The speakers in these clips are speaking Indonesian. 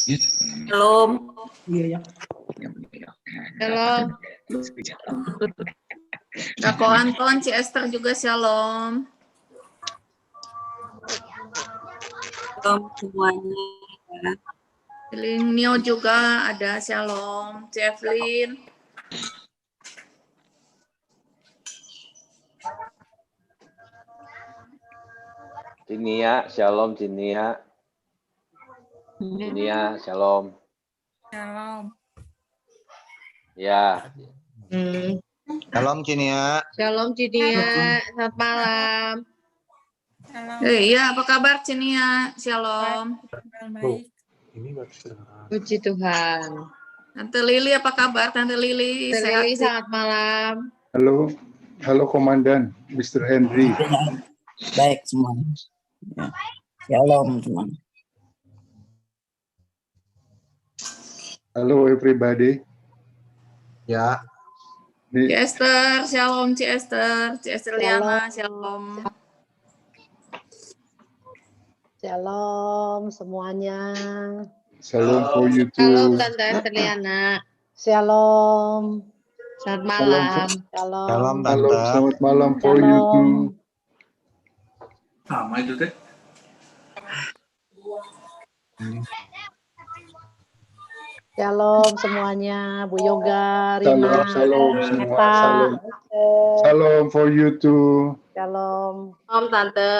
Shalom. Iya ya. Shalom. Kak Anton, Ci Esther juga shalom. Shalom semuanya. Nio juga ada shalom. Ci Evelyn. Cinia, shalom Cinia. Cinia, shalom. Shalom. Ya. Shalom Cinia. Shalom Cinia. Selamat malam. Iya, apa kabar Cinia? Shalom. Baik. Puji Tuhan. Tante Lili apa kabar? Tante Lili sehat? Selamat malam. Halo Komandan, Mr. Henry. Baik semuanya. Ya. Shalom semuanya. Halo everybody. Ya. Ci Esther, shalom Ci Esther. Ci Esther Liana, shalom. Shalom semuanya. Shalom for you Shalom too. Tante Esterliana. Shalom. Selamat malam. Shalom. Shalom Halo, Tante. selamat malam for you too. Sama itu teh. Shalom semuanya. Bu Yoga, Rima, Shalom semua. Eta, Shalom. Esther. Shalom for you too. Shalom. Shalom Tante.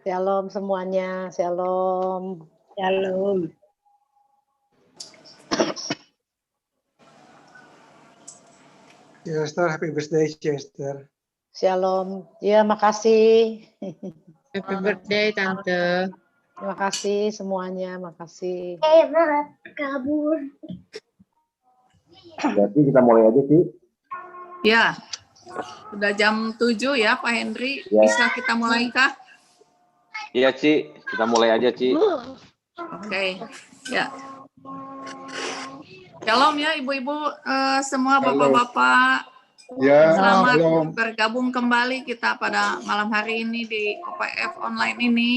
Shalom semuanya. Shalom. Shalom. Chester, happy birthday Chester. Shalom. Ya, makasih. Happy birthday Tante. Terima kasih semuanya. Makasih. Kabur. Berarti kita mulai aja sih. Ya. Sudah jam 7 ya Pak Henry. Ya. Bisa kita mulai kah? Iya Ci, kita mulai aja Ci. Oke. Ya. Shalom ya ibu-ibu semua, bapak-bapak. Ya, Selamat shalom. bergabung kembali kita pada malam hari ini di OPF online ini.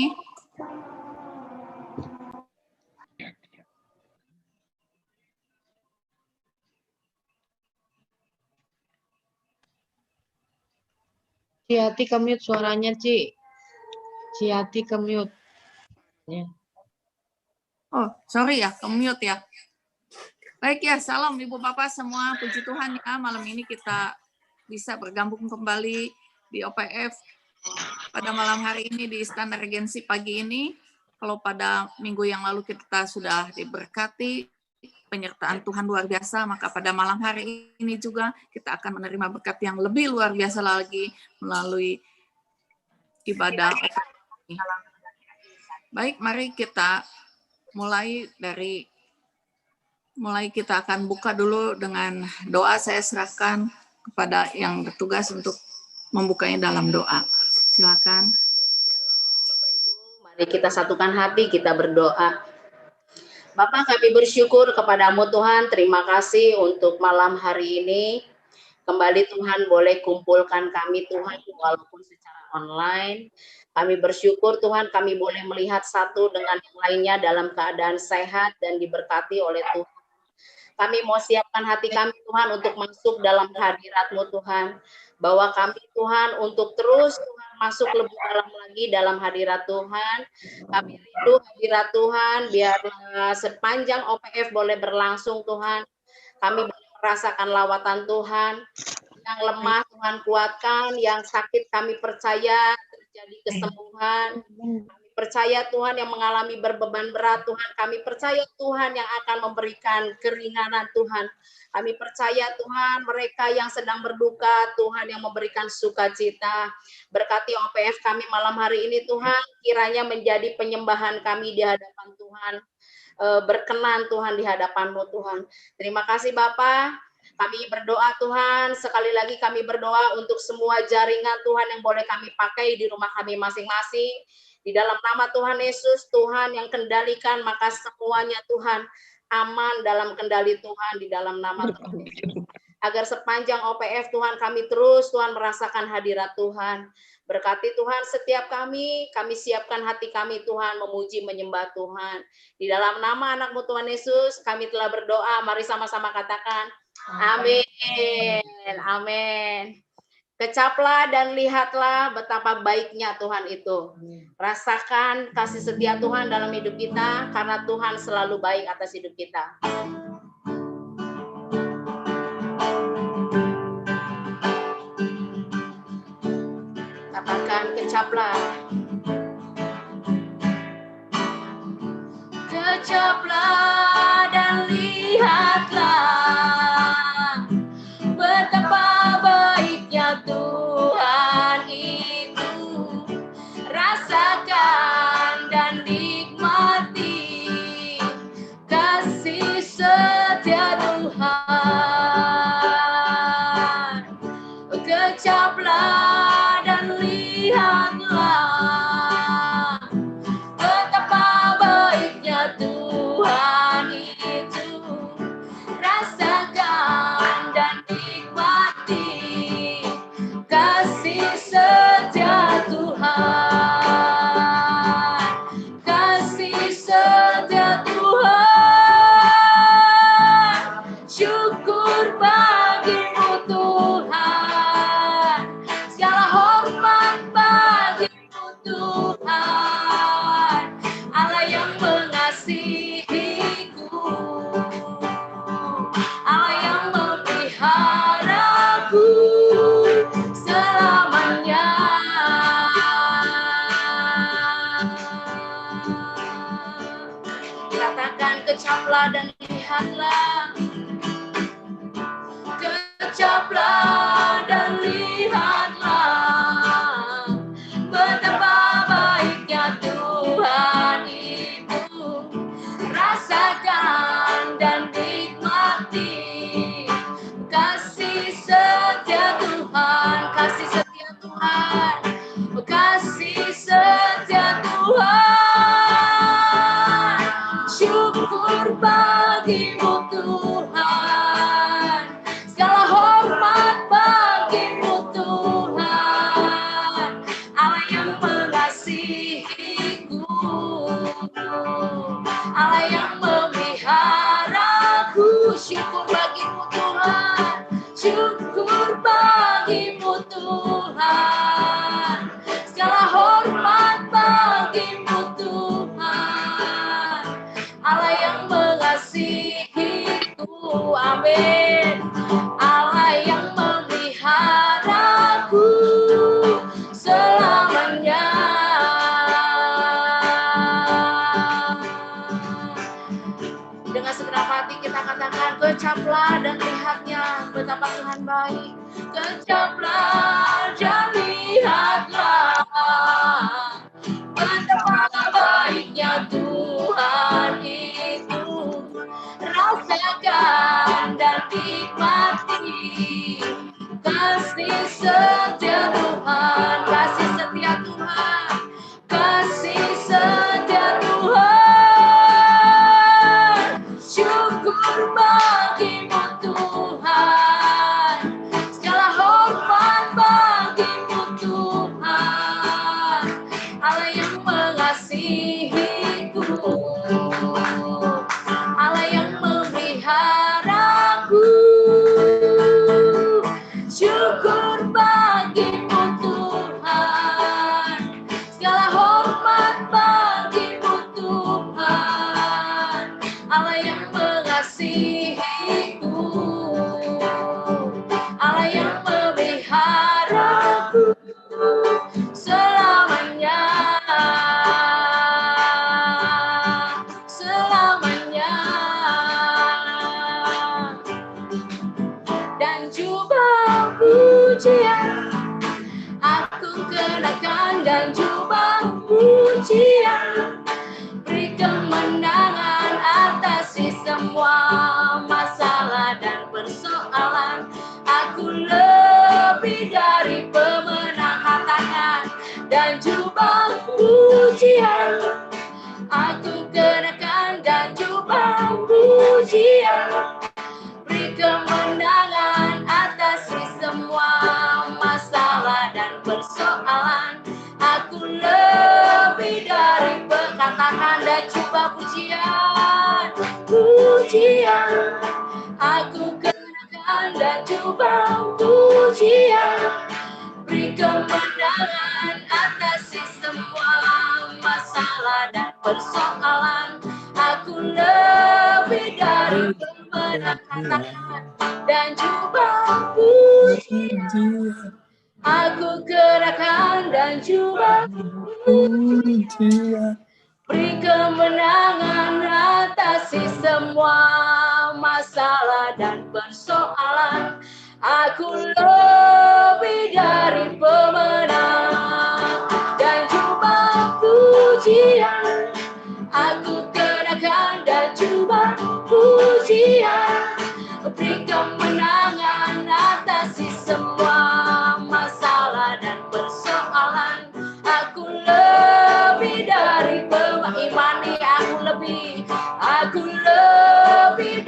Ciati ke-mute suaranya, Ci. Ciati ke-mute. Ya. Oh, sorry ya, ke-mute ya. Baik ya, salam ibu bapak semua. Puji Tuhan ya, malam ini kita bisa bergabung kembali di OPF pada malam hari ini di Istana Regensi pagi ini. Kalau pada minggu yang lalu kita sudah diberkati penyertaan Tuhan luar biasa, maka pada malam hari ini juga kita akan menerima berkat yang lebih luar biasa lagi melalui ibadah OPF ini. Baik, mari kita mulai kita akan buka dulu dengan doa. Saya serahkan kepada yang bertugas untuk membukanya dalam doa. Silakan. Mari kita satukan hati, kita berdoa. Bapak, kami bersyukur kepadamu Tuhan, terima kasih untuk malam hari ini. Kembali Tuhan boleh kumpulkan kami Tuhan, walaupun secara online. Kami bersyukur Tuhan, kami boleh melihat satu dengan yang lainnya dalam keadaan sehat dan diberkati oleh Tuhan. Kami mau siapkan hati kami Tuhan untuk masuk dalam hadirat-Mu Tuhan. Bahwa kami Tuhan untuk terus Tuhan masuk lebih dalam lagi dalam hadirat Tuhan. Kami rindu hadirat Tuhan, biarlah sepanjang OPF boleh berlangsung Tuhan. Kami boleh merasakan lawatan Tuhan. Yang lemah Tuhan kuatkan, yang sakit kami percaya terjadi kesembuhan. Percaya Tuhan yang mengalami berbeban berat Tuhan, kami percaya Tuhan yang akan memberikan keringanan Tuhan. Kami percaya Tuhan mereka yang sedang berduka, Tuhan yang memberikan sukacita. Berkati OPF kami malam hari ini Tuhan, kiranya menjadi penyembahan kami di hadapan Tuhan. Berkenan Tuhan di hadapan-Mu Tuhan. Terima kasih Bapak. Kami berdoa Tuhan, sekali lagi kami berdoa untuk semua jaringan Tuhan yang boleh kami pakai di rumah kami masing-masing. Di dalam nama Tuhan Yesus, Tuhan yang kendalikan, maka semuanya Tuhan aman dalam kendali Tuhan di dalam nama Tuhan Yesus. Agar sepanjang OPF Tuhan kami terus Tuhan merasakan hadirat Tuhan. Berkati Tuhan setiap kami siapkan hati kami Tuhan memuji menyembah Tuhan. Di dalam nama anak-Mu Tuhan Yesus kami telah berdoa, mari sama-sama katakan amin. Amin. Kecaplah dan lihatlah betapa baiknya Tuhan itu. Rasakan kasih setia Tuhan dalam hidup kita karena Tuhan selalu baik atas hidup kita. Katakan kecaplah. Kecaplah dan lihatlah betapa baiknya Tuhan itu. Rasakan dan nikmati kasih setia Tuhan. Kecaplah dan lihatlah betapa baiknya Tuhan itu. Rasakan dan nikmati kasih setia Tuhan. Kasih setia Tuhan. Syukur bagimu Tuhan. Segala hormat bagimu Tuhan. Allah yang mengasihiku. Allah yang memeliharaku selamanya. Katakan kecaplah dan lihatlah. Kecaplah dan lihatlah betapa baiknya Tuhan itu. Rasakan dan nikmati kasih setia Tuhan. Kasih setia Tuhan. Kasih setia Tuhan. Syukur bagimu Tuhan. Segala hormat bagimu Tuhan. Allah yang mengasihiku. Allah yang memeliharaku. Syukur bagimu Tuhan. Syukur bagimu Tuhan. Segala hormat bagimu Tuhan. Allah yang mengasihiku. Amin. Allah yang memeliharaku selamanya. Dengan segenap hati kita katakan kecaplah dan lihatnya betapa Tuhan baik. Kecaplah dan lihatlah betapa baiknya Tuhan itu. Rasakan dan nikmati kasih setia Tuhan. Kasih setia Tuhan. Kasih setia Tuhan. Syukur bagimu Tuhan. Segala hormat bagimu Tuhan. Allah yang mengasihiku. Allah yang memeliharaku. Syukur bagimu Tuhan. Segala hormat bagimu Tuhan. Allah yang mengasihiku. Allah yang memeliharaku selamanya. Selamanya. Dan jubah pujian aku kenakan, dan jubah pujian beri kemenangan atasi semua masalah dan persoalan. Aku lebih dari pemenang, katakan, dan jubah pujian aku kenakan, dan jubah pujian beri kemenangan atasi semua masalah dan persoalan. Aku lebih dari katakan dan coba pujian, pujian. Aku kenakan dan coba pujian. Beri kemenangan atasi semua masalah dan persoalan. Aku lebih dari pemenang, katakan dan coba pujian. Aku kerahkan dan coba pujian. Beri kemenangan atasi semua masalah dan persoalan. Aku lebih dari pemenang dan coba pujian. Aku kerahkan dan coba pujian. Beri kemenangan atasi semua masalah dan persoalan. Aku lebih dari imani, aku lebih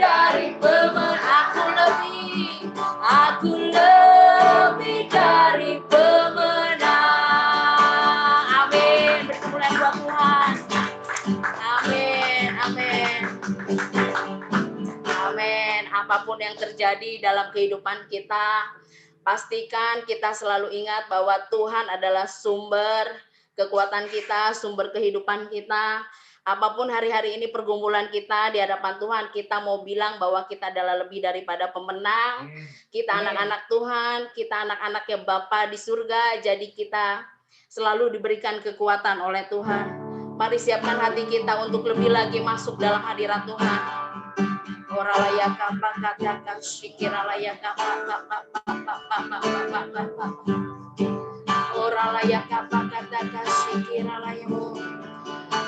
dari aku lebih dari pemenang. Amin. Berkemuliaan buat Tuhan. Amin, amin. Amin. Apapun yang terjadi dalam kehidupan kita, pastikan kita selalu ingat bahwa Tuhan adalah sumber kekuatan kita, sumber kehidupan kita. Apapun hari-hari ini pergumulan kita di hadapan Tuhan, kita mau bilang bahwa kita adalah lebih daripada pemenang. Kita anak-anak Tuhan, kita anak-anaknya Bapa di surga, jadi kita selalu diberikan kekuatan oleh Tuhan. Mari siapkan hati kita untuk lebih lagi masuk dalam hadirat Tuhan. Oralaya kapa kata shikiralaya kapa oralaya kapa kata shikiralaya.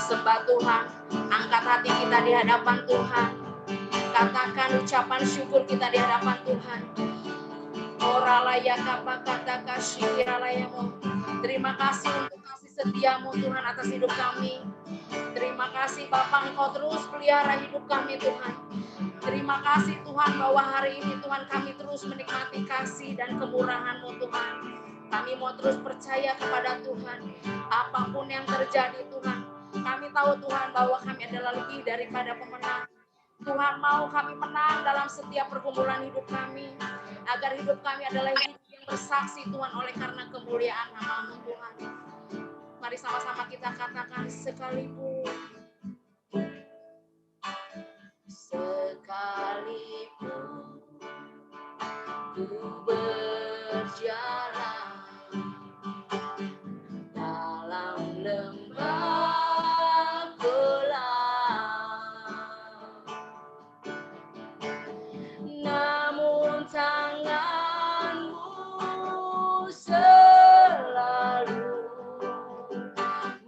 Sembah Tuhan, angkat hati kita di hadapan Tuhan. Katakan ucapan syukur kita di hadapan Tuhan. Oralaya kapa kata shikiralayamu. Terima kasih untuk kasih setiamu Tuhan atas hidup kami. Terima kasih Bapa, Engkau terus pelihara hidup kami Tuhan. Terima kasih Tuhan bahwa hari ini Tuhan kami terus menikmati kasih dan kemurahan-Mu Tuhan. Kami mau terus percaya kepada Tuhan. Apapun yang terjadi Tuhan, kami tahu Tuhan bahwa kami adalah lebih daripada pemenang. Tuhan mau kami menang dalam setiap pergumulan hidup kami. Agar hidup kami adalah hidup yang bersaksi Tuhan oleh karena kemuliaan nama-Mu Tuhan. Mari sama-sama kita katakan sekalipun ku berjalan dalam lembah gelap, namun tangan-Mu selalu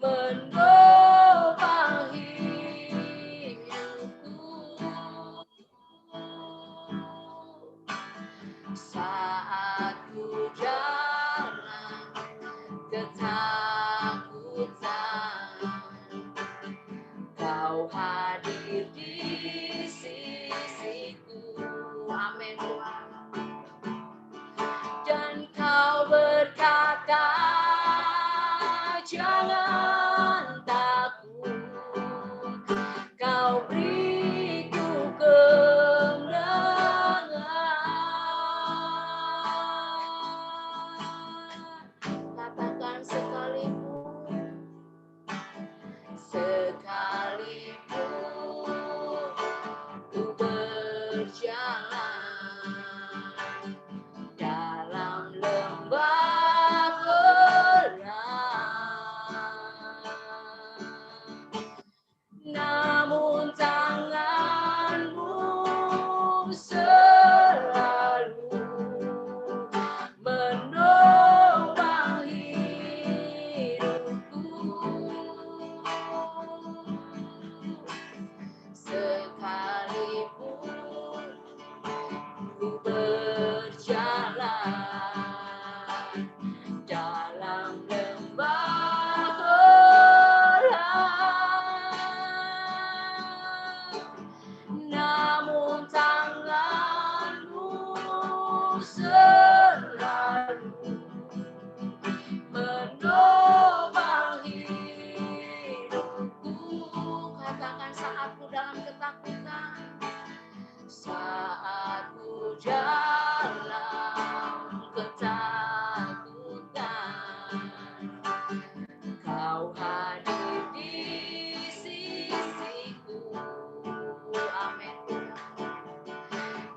menopang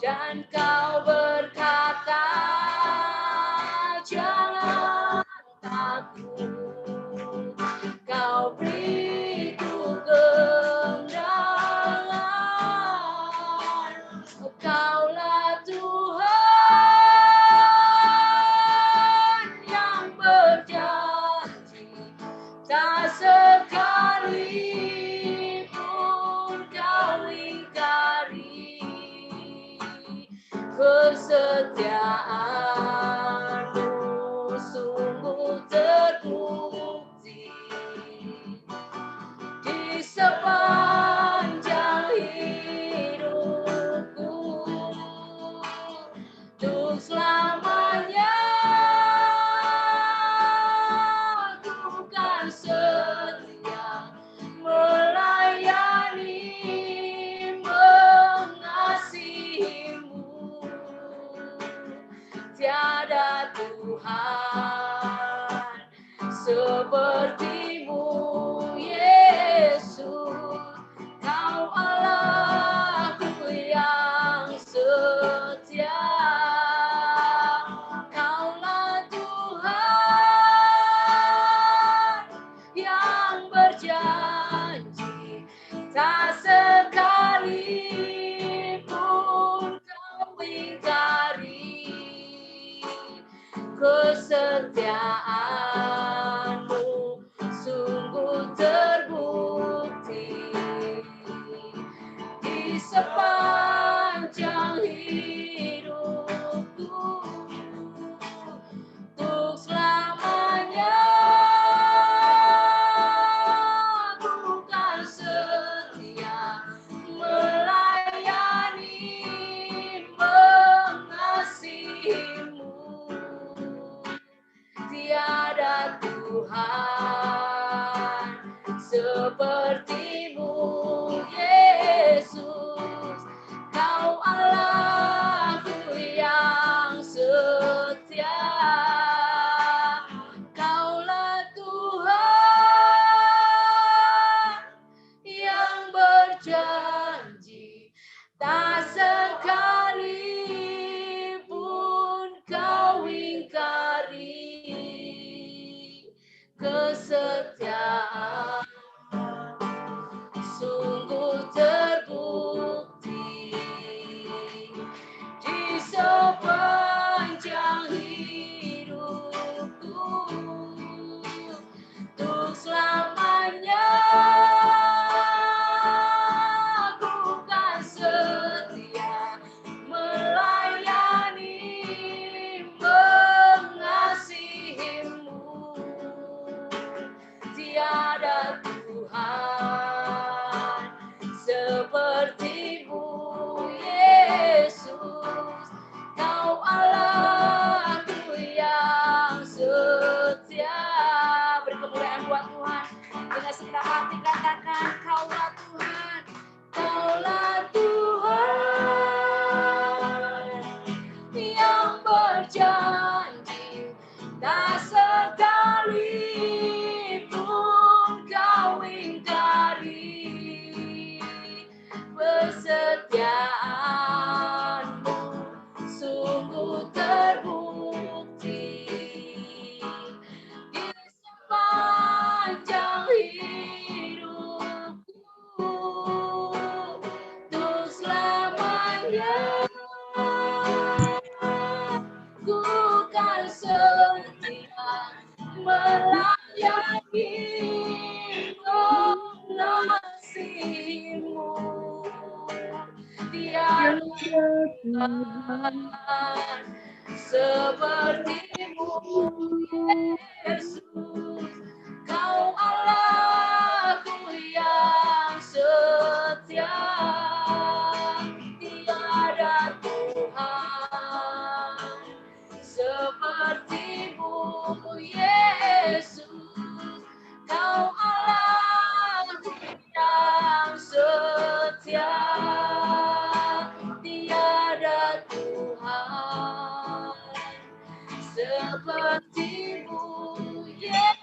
dan kau berkata, jangan takut, kau beriku kemenangan. Kaulah Tuhan yang berjanji, tak sekalipun kau ingkari kesetiaanmu sungguh terbukti di sepanjang hidupku, untuk selamanya aku kan setia melayani, mengasihimu. Tiada Tuhan sepertimu, Yesus. Kau Allahku yang setia. Kaulah Tuhan yang berjanji, tak sekalipun kau ingkari kesetiaanmu sungguh terbukti di sepanjang hidupku, untuk selamanya aku kan setia melayani, mengasihimu. Tiada Tuhan sepertimu, Yesus. Kau Allahku yang setia. Kaulah Tuhan yang berjanji, tak sekalipun kau ingkari kesetiaan sungguh terbukti di sepanjang hidupku, untuk selamanya aku kan setia melayani, mengasihimu. Tiada Tuhan sepertimu, Yesus. Kau Allahku yang setia. Beri kemuliaan buat Tuhan. Dengan segenap hati katakan, Kaulah Tuhan, Kaulah Tuhan yang berjanji, tak sekalipun kau ingkari kesetiaanmu sungguh terbukti di sepanjang hidupku, untuk selamanya ku kan setia melayani, mengasihimu. Tiada Tuhan sepertimu, Yesus. Kau Allahku yang setia. Tiada Tuhan sepertimu, Yesus. Kau Allahku yang setia. Tiada Tuhan sepertimu, Yesus.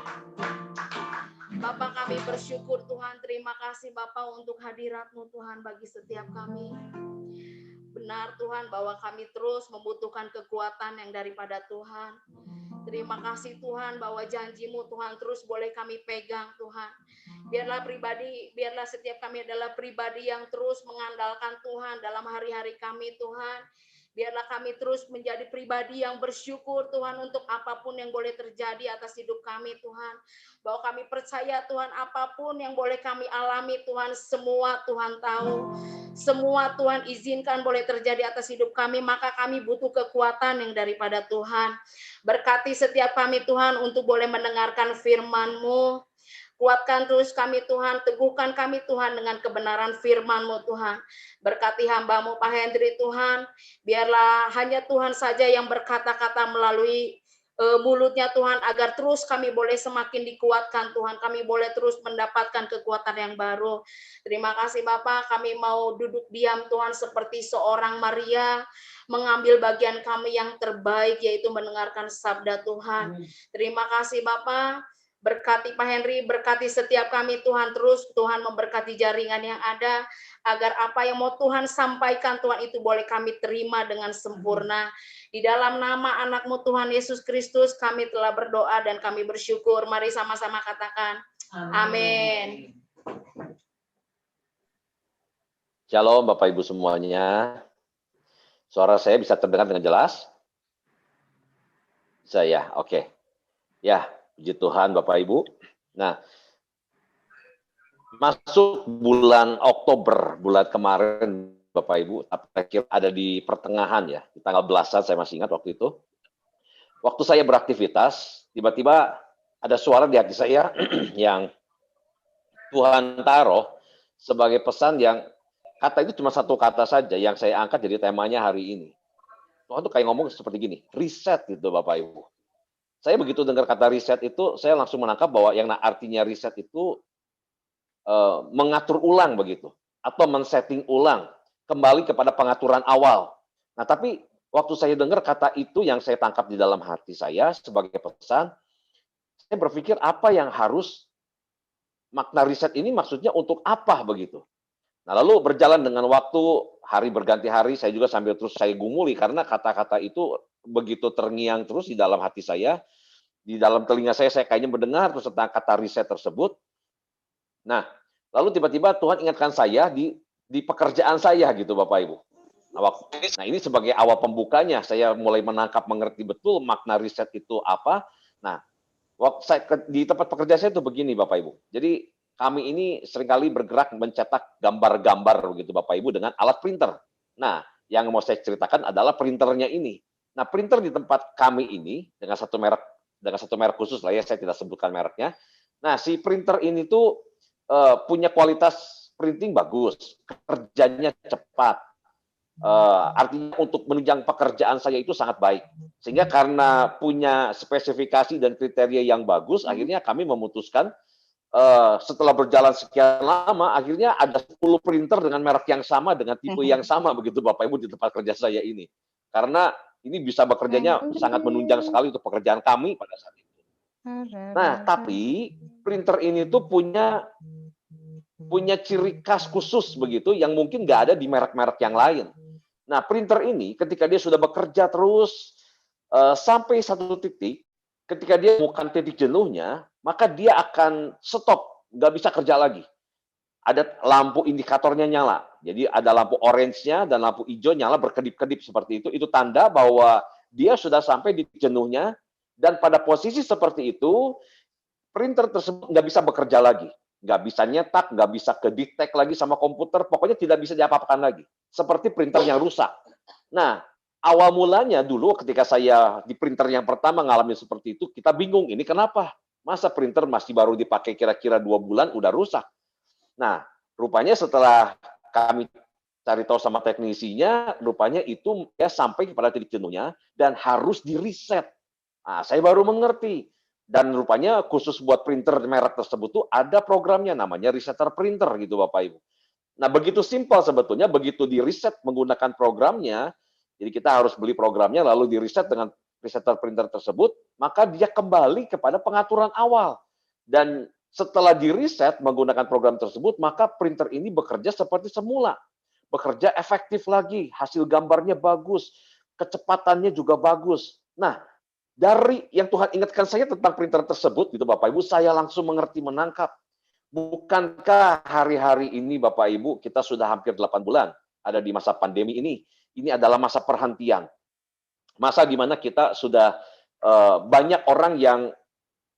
Bapa, kami bersyukur Tuhan, terima kasih Bapa untuk hadirat-Mu Tuhan bagi setiap kami. Benar Tuhan bahwa kami terus membutuhkan kekuatan yang daripada Tuhan. Terima kasih Tuhan bahwa janji-Mu Tuhan terus boleh kami pegang Tuhan. Biarlah setiap kami adalah pribadi yang terus mengandalkan Tuhan dalam hari-hari kami Tuhan. Biarlah kami terus menjadi pribadi yang bersyukur Tuhan untuk apapun yang boleh terjadi atas hidup kami Tuhan. Bahwa kami percaya Tuhan apapun yang boleh kami alami Tuhan, semua Tuhan tahu. Semua Tuhan izinkan boleh terjadi atas hidup kami, maka kami butuh kekuatan yang daripada Tuhan. Berkati setiap kami Tuhan untuk boleh mendengarkan firman-Mu. Kuatkan terus kami Tuhan, teguhkan kami Tuhan dengan kebenaran firman-Mu Tuhan. Berkati hamba-Mu Pak Hendri Tuhan, biarlah hanya Tuhan saja yang berkata-kata melalui mulutnya Tuhan, agar terus kami boleh semakin dikuatkan Tuhan, kami boleh terus mendapatkan kekuatan yang baru. Terima kasih Bapak, kami mau duduk diam Tuhan seperti seorang Maria, mengambil bagian kami yang terbaik, yaitu mendengarkan sabda Tuhan. Terima kasih Bapak. Berkati Pak Henry, berkati setiap kami Tuhan, terus Tuhan memberkati jaringan yang ada, agar apa yang mau Tuhan sampaikan Tuhan itu boleh kami terima dengan sempurna. Di dalam nama anak-Mu Tuhan Yesus Kristus kami telah berdoa dan kami bersyukur. Mari sama-sama katakan amin. Shalom Bapak Ibu semuanya. Suara saya bisa terdengar dengan jelas? Saya, oke. Ya, puji Tuhan Bapak Ibu. Nah, masuk bulan Oktober, bulan kemarin Bapak Ibu, tapi ada di pertengahan ya, di tanggal belasan saya masih ingat waktu itu. Waktu saya beraktivitas, tiba-tiba ada suara di hati saya yang Tuhan taruh sebagai pesan yang kata itu cuma satu kata saja yang saya angkat jadi temanya hari ini. Tuhan tuh kayak ngomong seperti gini, riset gitu Bapak Ibu. Saya begitu dengar kata riset itu, saya langsung menangkap bahwa yang artinya riset itu mengatur ulang begitu, atau men-setting ulang, kembali kepada pengaturan awal. Nah, tapi waktu saya dengar kata itu yang saya tangkap di dalam hati saya sebagai pesan, saya berpikir apa yang harus makna riset ini maksudnya untuk apa begitu. Nah, lalu berjalan dengan waktu, hari berganti hari, saya juga sambil terus saya gumuli karena kata-kata itu begitu terngiang terus di dalam hati saya, di dalam telinga saya kayaknya mendengar terus tentang kata riset tersebut. Nah, lalu tiba-tiba Tuhan ingatkan saya di pekerjaan saya gitu Bapak Ibu. Nah, ini sebagai awal pembukanya, saya mulai mengerti betul makna riset itu apa. Nah, waktu saya di tempat pekerjaan saya itu begini Bapak Ibu. Jadi kami ini seringkali bergerak mencetak gambar-gambar begitu Bapak Ibu dengan alat printer. Nah, yang mau saya ceritakan adalah printernya ini. Nah, printer di tempat kami ini dengan satu merek khusus lah ya, saya tidak sebutkan mereknya. Nah, si printer ini tuh punya kualitas printing bagus, kerjanya cepat. Artinya untuk menunjang pekerjaan saya itu sangat baik. Sehingga karena punya spesifikasi dan kriteria yang bagus, akhirnya kami memutuskan setelah berjalan sekian lama, akhirnya ada 10 printer dengan merek yang sama, dengan tipe yang sama begitu Bapak Ibu di tempat kerja saya ini. Karena ini bisa bekerjanya sangat menunjang sekali untuk pekerjaan kami pada saat itu. Nah, tapi printer ini tuh punya ciri khas khusus begitu yang mungkin nggak ada di merek-merek yang lain. Nah, printer ini ketika dia sudah bekerja terus sampai satu titik, ketika dia menemukan titik jenuhnya, maka dia akan stop, nggak bisa kerja lagi. Ada lampu indikatornya nyala. Jadi ada lampu orange-nya dan lampu hijau nyala berkedip-kedip seperti itu. Itu tanda bahwa dia sudah sampai di jenuhnya, dan pada posisi seperti itu, printer tersebut nggak bisa bekerja lagi. Nggak bisa nyetak, nggak bisa ke-detect lagi sama komputer, pokoknya tidak bisa diapa-apakan lagi. Seperti printer yang rusak. Nah, awal mulanya dulu ketika saya di printer yang pertama ngalamin seperti itu, kita bingung, ini kenapa? Masa printer masih baru dipakai kira-kira 2 bulan udah rusak? Nah, rupanya setelah kami cari tahu sama teknisinya, rupanya itu ya sampai kepada titik jenuhnya dan harus di-reset. Nah, saya baru mengerti. Dan rupanya khusus buat printer merek tersebut tuh ada programnya namanya resetter printer gitu Bapak Ibu. Nah, begitu simpel sebetulnya, begitu di-reset menggunakan programnya, jadi kita harus beli programnya lalu di-reset dengan resetter printer tersebut, maka dia kembali kepada pengaturan awal. Dan setelah di-reset menggunakan program tersebut, maka printer ini bekerja seperti semula. Bekerja efektif lagi, hasil gambarnya bagus, kecepatannya juga bagus. Nah, dari yang Tuhan ingatkan saya tentang printer tersebut, gitu Bapak Ibu, saya langsung mengerti, menangkap. Bukankah hari-hari ini Bapak Ibu, kita sudah hampir 8 bulan ada di masa pandemi ini. Ini adalah masa perhentian. Masa di mana kita sudah banyak orang yang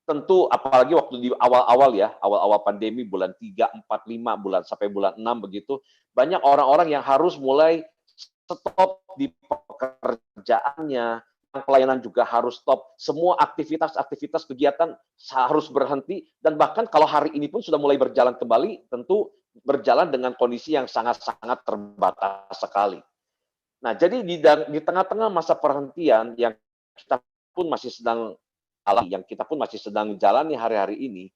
tentu, apalagi waktu di awal-awal ya, awal-awal pandemi, bulan 3, 4, 5, bulan sampai bulan 6 begitu, banyak orang-orang yang harus mulai stop di pekerjaannya, pelayanan juga harus stop, semua aktivitas kegiatan harus berhenti, dan bahkan kalau hari ini pun sudah mulai berjalan kembali, tentu berjalan dengan kondisi yang sangat-sangat terbatas sekali. Nah, jadi di tengah-tengah masa perhentian yang kita pun masih sedang alami, yang kita pun masih sedang jalani hari-hari ini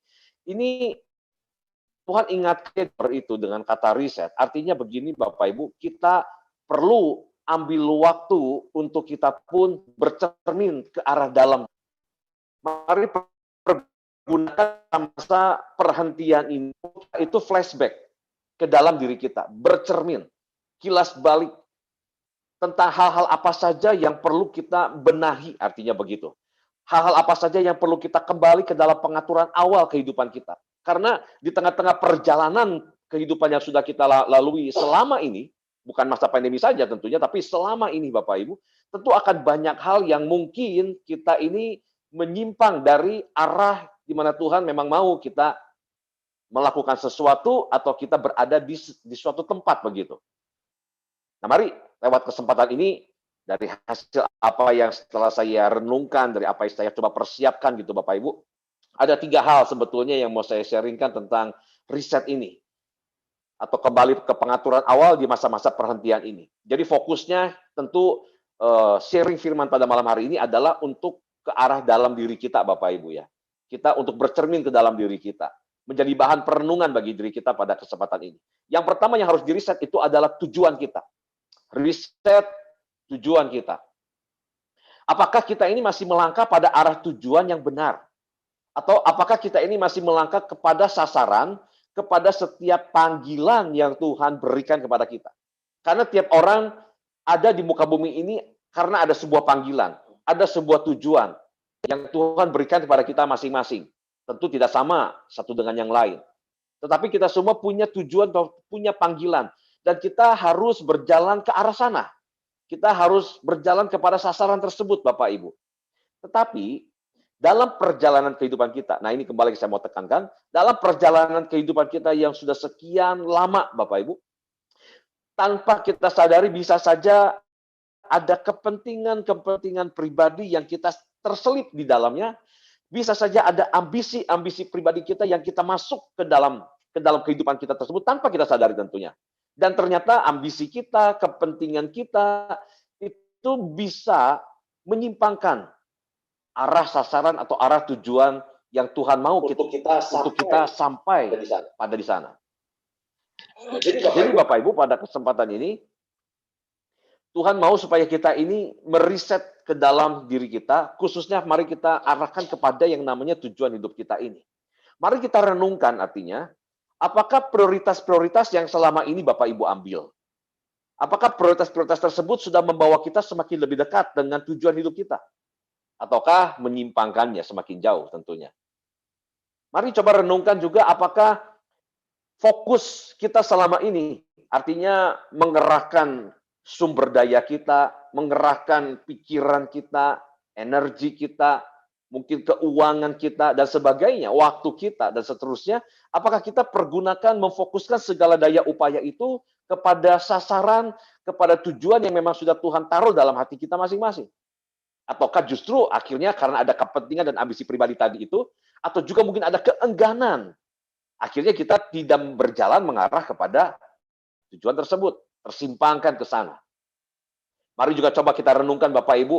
Tuhan ingatkan itu dengan kata riset. Artinya begini Bapak Ibu, kita perlu ambil waktu untuk kita pun bercermin ke arah dalam. Mari pergunakan masa perhentian ini, itu flashback ke dalam diri kita, bercermin, kilas balik tentang hal-hal apa saja yang perlu kita benahi, artinya begitu. Hal-hal apa saja yang perlu kita kembali ke dalam pengaturan awal kehidupan kita. Karena di tengah-tengah perjalanan kehidupan yang sudah kita lalui selama ini, bukan masa pandemi saja tentunya, tapi selama ini Bapak Ibu, tentu akan banyak hal yang mungkin kita ini menyimpang dari arah di mana Tuhan memang mau kita melakukan sesuatu atau kita berada di suatu tempat begitu. Nah, mari lewat kesempatan ini, dari hasil apa yang setelah saya renungkan, dari apa yang saya coba persiapkan gitu Bapak Ibu, ada 3 hal sebetulnya yang mau saya sharingkan tentang riset ini. Atau kembali ke pengaturan awal di masa-masa perhentian ini. Jadi fokusnya tentu sharing firman pada malam hari ini adalah untuk ke arah dalam diri kita Bapak Ibu ya. Kita untuk bercermin ke dalam diri kita. Menjadi bahan perenungan bagi diri kita pada kesempatan ini. Yang pertama yang harus diriset itu adalah tujuan kita. Riset tujuan kita. Apakah kita ini masih melangkah pada arah tujuan yang benar? Atau apakah kita ini masih melangkah kepada sasaran, kepada setiap panggilan yang Tuhan berikan kepada kita? Karena tiap orang ada di muka bumi ini karena ada sebuah panggilan, ada sebuah tujuan yang Tuhan berikan kepada kita masing-masing. Tentu tidak sama satu dengan yang lain. Tetapi kita semua punya tujuan, punya panggilan. Dan kita harus berjalan ke arah sana. Kita harus berjalan kepada sasaran tersebut, Bapak Ibu. Tetapi, dalam perjalanan kehidupan kita, nah ini kembali saya mau tekankan, dalam perjalanan kehidupan kita yang sudah sekian lama, Bapak Ibu, tanpa kita sadari bisa saja ada kepentingan-kepentingan pribadi yang kita terselip di dalamnya, bisa saja ada ambisi-ambisi pribadi kita yang kita masuk ke dalam kehidupan kita tersebut tanpa kita sadari tentunya. Dan ternyata ambisi kita, kepentingan kita itu bisa menyimpangkan arah sasaran atau arah tujuan yang Tuhan mau untuk kita sampai pada di sana. Jadi Bapak Ibu pada kesempatan ini Tuhan mau supaya kita ini meriset ke dalam diri kita, khususnya mari kita arahkan kepada yang namanya tujuan hidup kita ini. Mari kita renungkan artinya, apakah prioritas-prioritas yang selama ini Bapak Ibu ambil? Apakah prioritas-prioritas tersebut sudah membawa kita semakin lebih dekat dengan tujuan hidup kita? Ataukah menyimpangkannya semakin jauh tentunya? Mari coba renungkan juga apakah fokus kita selama ini, artinya mengerahkan sumber daya kita, mengerahkan pikiran kita, energi kita, mungkin keuangan kita, dan sebagainya, waktu kita, dan seterusnya, apakah kita pergunakan, memfokuskan segala daya upaya itu kepada sasaran, kepada tujuan yang memang sudah Tuhan taruh dalam hati kita masing-masing? Ataukah justru akhirnya karena ada kepentingan dan ambisi pribadi tadi itu, atau juga mungkin ada keengganan, akhirnya kita tidak berjalan mengarah kepada tujuan tersebut, tersimpangkan ke sana. Mari juga coba kita renungkan Bapak Ibu,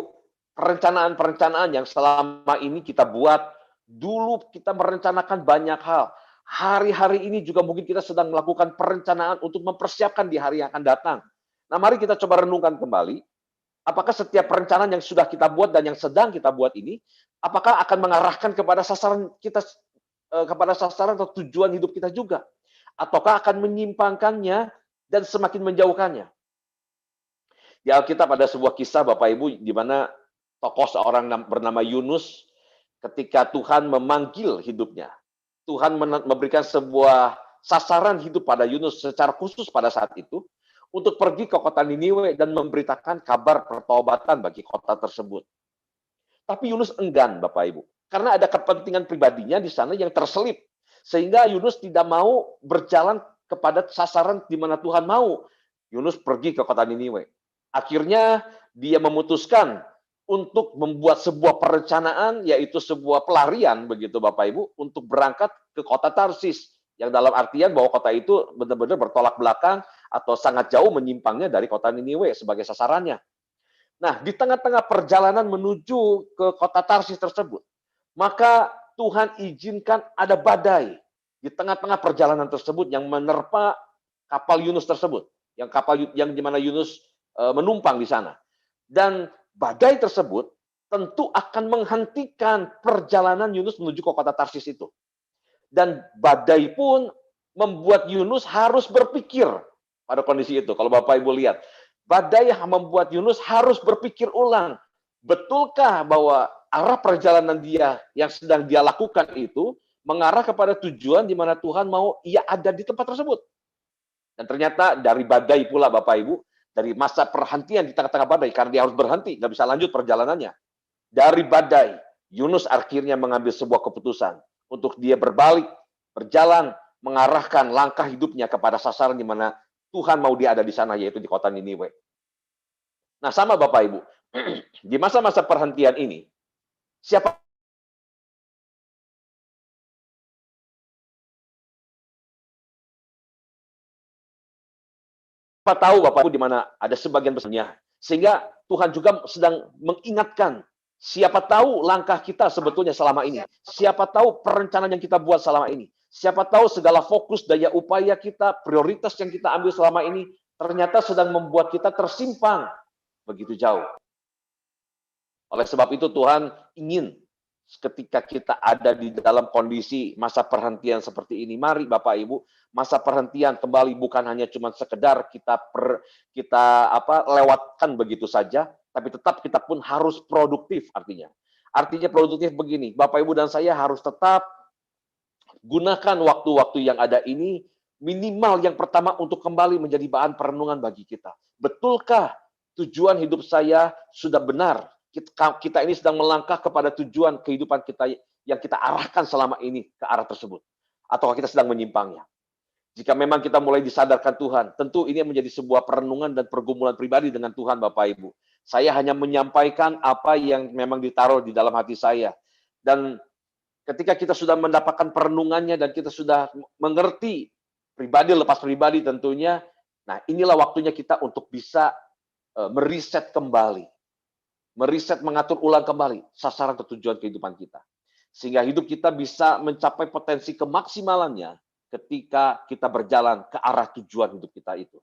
perencanaan-perencanaan yang selama ini kita buat, dulu kita merencanakan banyak hal. Hari-hari ini juga mungkin kita sedang melakukan perencanaan untuk mempersiapkan di hari yang akan datang. Nah, mari kita coba renungkan kembali, apakah setiap perencanaan yang sudah kita buat dan yang sedang kita buat ini, apakah akan mengarahkan kepada sasaran kita, kepada sasaran atau tujuan hidup kita juga? Ataukah akan menyimpangkannya dan semakin menjauhkannya? Di Alkitab ada sebuah kisah Bapak Ibu di mana tokoh seorang bernama Yunus ketika Tuhan memanggil hidupnya. Tuhan memberikan sebuah sasaran hidup pada Yunus secara khusus pada saat itu untuk pergi ke kota Niniwe dan memberitakan kabar pertobatan bagi kota tersebut. Tapi Yunus enggan Bapak Ibu, karena ada kepentingan pribadinya di sana yang terselip. Sehingga Yunus tidak mau berjalan kepada sasaran di mana Tuhan mau. Yunus pergi ke kota Niniwe. Akhirnya dia memutuskan untuk membuat sebuah perencanaan, yaitu sebuah pelarian, begitu Bapak Ibu, untuk berangkat ke kota Tarsis. Yang dalam artian bahwa kota itu benar-benar bertolak belakang atau sangat jauh menyimpangnya dari kota Niniwe sebagai sasarannya. Nah, di tengah-tengah perjalanan menuju ke kota Tarsis tersebut, maka Tuhan izinkan ada badai di tengah-tengah perjalanan tersebut yang menerpa kapal Yunus tersebut, yang di mana Yunus menumpang di sana. Dan badai tersebut tentu akan menghentikan perjalanan Yunus menuju ke kota Tarsis itu. Dan badai pun membuat Yunus harus berpikir pada kondisi itu. Kalau Bapak Ibu lihat, badai yang membuat Yunus harus berpikir ulang. Betulkah bahwa arah perjalanan dia yang sedang dia lakukan itu mengarah kepada tujuan di mana Tuhan mau ia ada di tempat tersebut? Dan ternyata dari badai pula Bapak Ibu, dari masa perhentian di tengah-tengah badai, karena dia harus berhenti, nggak bisa lanjut perjalanannya. Dari badai, Yunus akhirnya mengambil sebuah keputusan untuk dia berbalik, berjalan, mengarahkan langkah hidupnya kepada sasaran di mana Tuhan mau dia ada di sana, yaitu di kota Niniwe. Nah, sama Bapak Ibu, di masa-masa perhentian ini, siapa tahu Bapak Ibu di mana ada sebagian besarnya. Sehingga Tuhan juga sedang mengingatkan, siapa tahu langkah kita sebetulnya selama ini. Siapa tahu perencanaan yang kita buat selama ini. Siapa tahu segala fokus, daya upaya kita, prioritas yang kita ambil selama ini, ternyata sedang membuat kita tersimpang begitu jauh. Oleh sebab itu Tuhan ingin ketika kita ada di dalam kondisi masa perhentian seperti ini, mari Bapak Ibu, masa perhentian kembali bukan hanya cuma sekedar kita lewatkan begitu saja, tapi tetap kita pun harus produktif artinya. Artinya produktif begini, Bapak Ibu dan saya harus tetap gunakan waktu-waktu yang ada ini minimal yang pertama untuk kembali menjadi bahan perenungan bagi kita. Betulkah tujuan hidup saya sudah benar? Kita ini sedang melangkah kepada tujuan kehidupan kita yang kita arahkan selama ini ke arah tersebut. Atau kita sedang menyimpangnya. Jika memang kita mulai disadarkan Tuhan, tentu ini menjadi sebuah perenungan dan pergumulan pribadi dengan Tuhan Bapak Ibu. Saya hanya menyampaikan apa yang memang ditaruh di dalam hati saya. Dan ketika kita sudah mendapatkan perenungannya dan kita sudah mengerti pribadi lepas pribadi tentunya, nah inilah waktunya kita untuk bisa meriset kembali. Meriset, mengatur ulang kembali sasaran atau tujuan kehidupan kita. Sehingga hidup kita bisa mencapai potensi kemaksimalannya ketika kita berjalan ke arah tujuan hidup kita itu.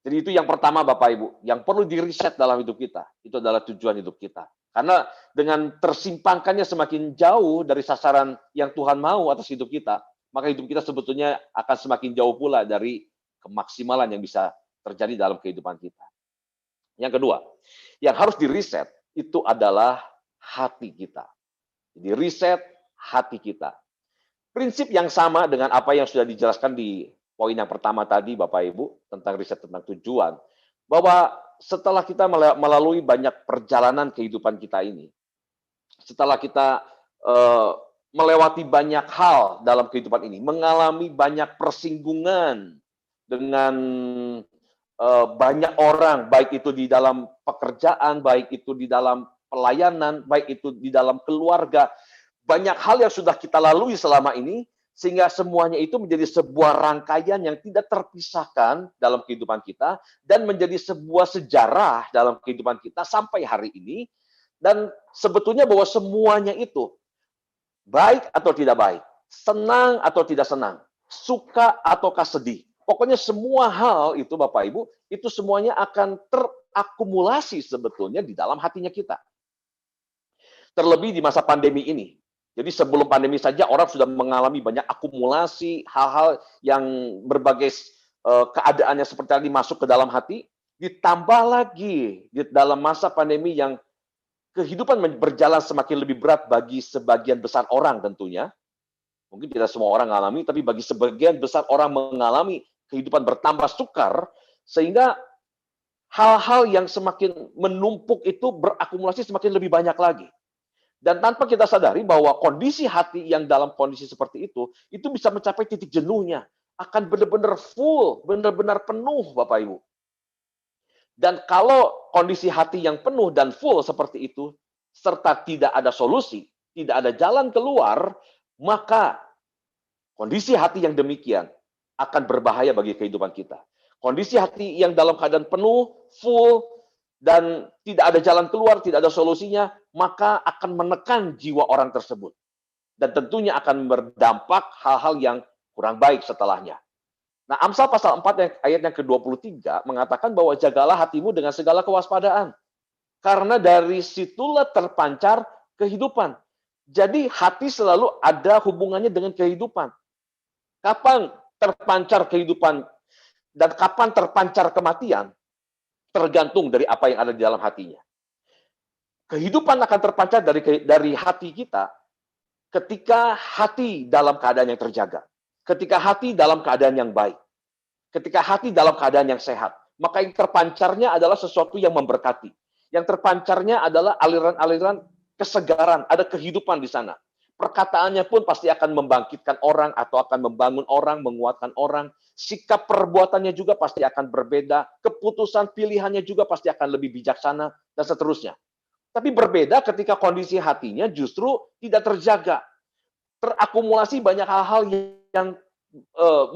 Jadi itu yang pertama Bapak Ibu, yang perlu diriset dalam hidup kita, itu adalah tujuan hidup kita. Karena dengan tersimpangkannya semakin jauh dari sasaran yang Tuhan mau atas hidup kita, maka hidup kita sebetulnya akan semakin jauh pula dari kemaksimalan yang bisa terjadi dalam kehidupan kita. Yang kedua, yang harus diriset itu adalah hati kita. Jadi riset hati kita. Prinsip yang sama dengan apa yang sudah dijelaskan di poin yang pertama tadi Bapak Ibu, tentang riset tentang tujuan, bahwa setelah kita melalui banyak perjalanan kehidupan kita ini, setelah kita melewati banyak hal dalam kehidupan ini, mengalami banyak persinggungan dengan banyak orang, baik itu di dalam pekerjaan, baik itu di dalam pelayanan, baik itu di dalam keluarga. Banyak hal yang sudah kita lalui selama ini, sehingga semuanya itu menjadi sebuah rangkaian yang tidak terpisahkan dalam kehidupan kita, dan menjadi sebuah sejarah dalam kehidupan kita sampai hari ini. Dan sebetulnya bahwa semuanya itu, baik atau tidak baik, senang atau tidak senang, suka ataukah sedih, pokoknya semua hal itu Bapak Ibu, itu semuanya akan terakumulasi sebetulnya di dalam hatinya kita. Terlebih di masa pandemi ini. Jadi sebelum pandemi saja orang sudah mengalami banyak akumulasi hal-hal yang berbagai keadaannya seperti tadi masuk ke dalam hati, ditambah lagi di dalam masa pandemi yang kehidupan berjalan semakin lebih berat bagi sebagian besar orang tentunya. Mungkin tidak semua orang mengalami, tapi bagi sebagian besar orang mengalami kehidupan bertambah sukar, sehingga hal-hal yang semakin menumpuk itu berakumulasi semakin lebih banyak lagi. Dan tanpa kita sadari bahwa kondisi hati yang dalam kondisi seperti itu bisa mencapai titik jenuhnya. Akan benar-benar full, benar-benar penuh Bapak Ibu. Dan kalau kondisi hati yang penuh dan full seperti itu, serta tidak ada solusi, tidak ada jalan keluar, maka kondisi hati yang demikian akan berbahaya bagi kehidupan kita. Kondisi hati yang dalam keadaan penuh, full, dan tidak ada jalan keluar, tidak ada solusinya, maka akan menekan jiwa orang tersebut. Dan tentunya akan berdampak hal-hal yang kurang baik setelahnya. Nah, Amsal pasal 4 ayat yang ke-23 mengatakan bahwa jagalah hatimu dengan segala kewaspadaan. Karena dari situlah terpancar kehidupan. Jadi hati selalu ada hubungannya dengan kehidupan. Kapan terpancar kehidupan dan kapan terpancar kematian, tergantung dari apa yang ada di dalam hatinya. Kehidupan akan terpancar dari hati kita ketika hati dalam keadaan yang terjaga, ketika hati dalam keadaan yang baik, ketika hati dalam keadaan yang sehat. Maka yang terpancarnya adalah sesuatu yang memberkati. Yang terpancarnya adalah aliran-aliran kesegaran, ada kehidupan di sana. Perkataannya pun pasti akan membangkitkan orang atau akan membangun orang, menguatkan orang. Sikap perbuatannya juga pasti akan berbeda. Keputusan pilihannya juga pasti akan lebih bijaksana, dan seterusnya. Tapi berbeda ketika kondisi hatinya justru tidak terjaga. Terakumulasi banyak hal-hal yang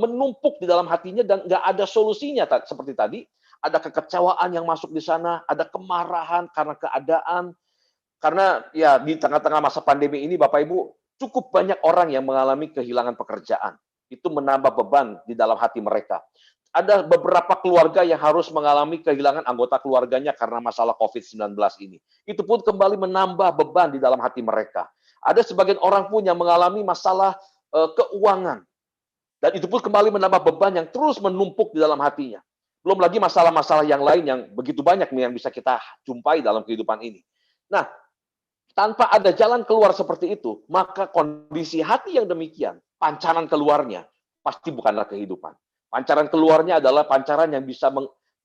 menumpuk di dalam hatinya dan nggak ada solusinya. Seperti tadi, ada kekecewaan yang masuk di sana, ada kemarahan karena keadaan. Karena ya di tengah-tengah masa pandemi ini, Bapak Ibu, cukup banyak orang yang mengalami kehilangan pekerjaan. Itu menambah beban di dalam hati mereka. Ada beberapa keluarga yang harus mengalami kehilangan anggota keluarganya karena masalah COVID-19 ini. Itu pun kembali menambah beban di dalam hati mereka. Ada sebagian orang pun yang mengalami masalah keuangan. Dan itu pun kembali menambah beban yang terus menumpuk di dalam hatinya. Belum lagi masalah-masalah yang lain yang begitu banyak yang bisa kita jumpai dalam kehidupan ini. Nah, tanpa ada jalan keluar seperti itu, maka kondisi hati yang demikian, pancaran keluarnya pasti bukanlah kehidupan. Pancaran keluarnya adalah pancaran yang bisa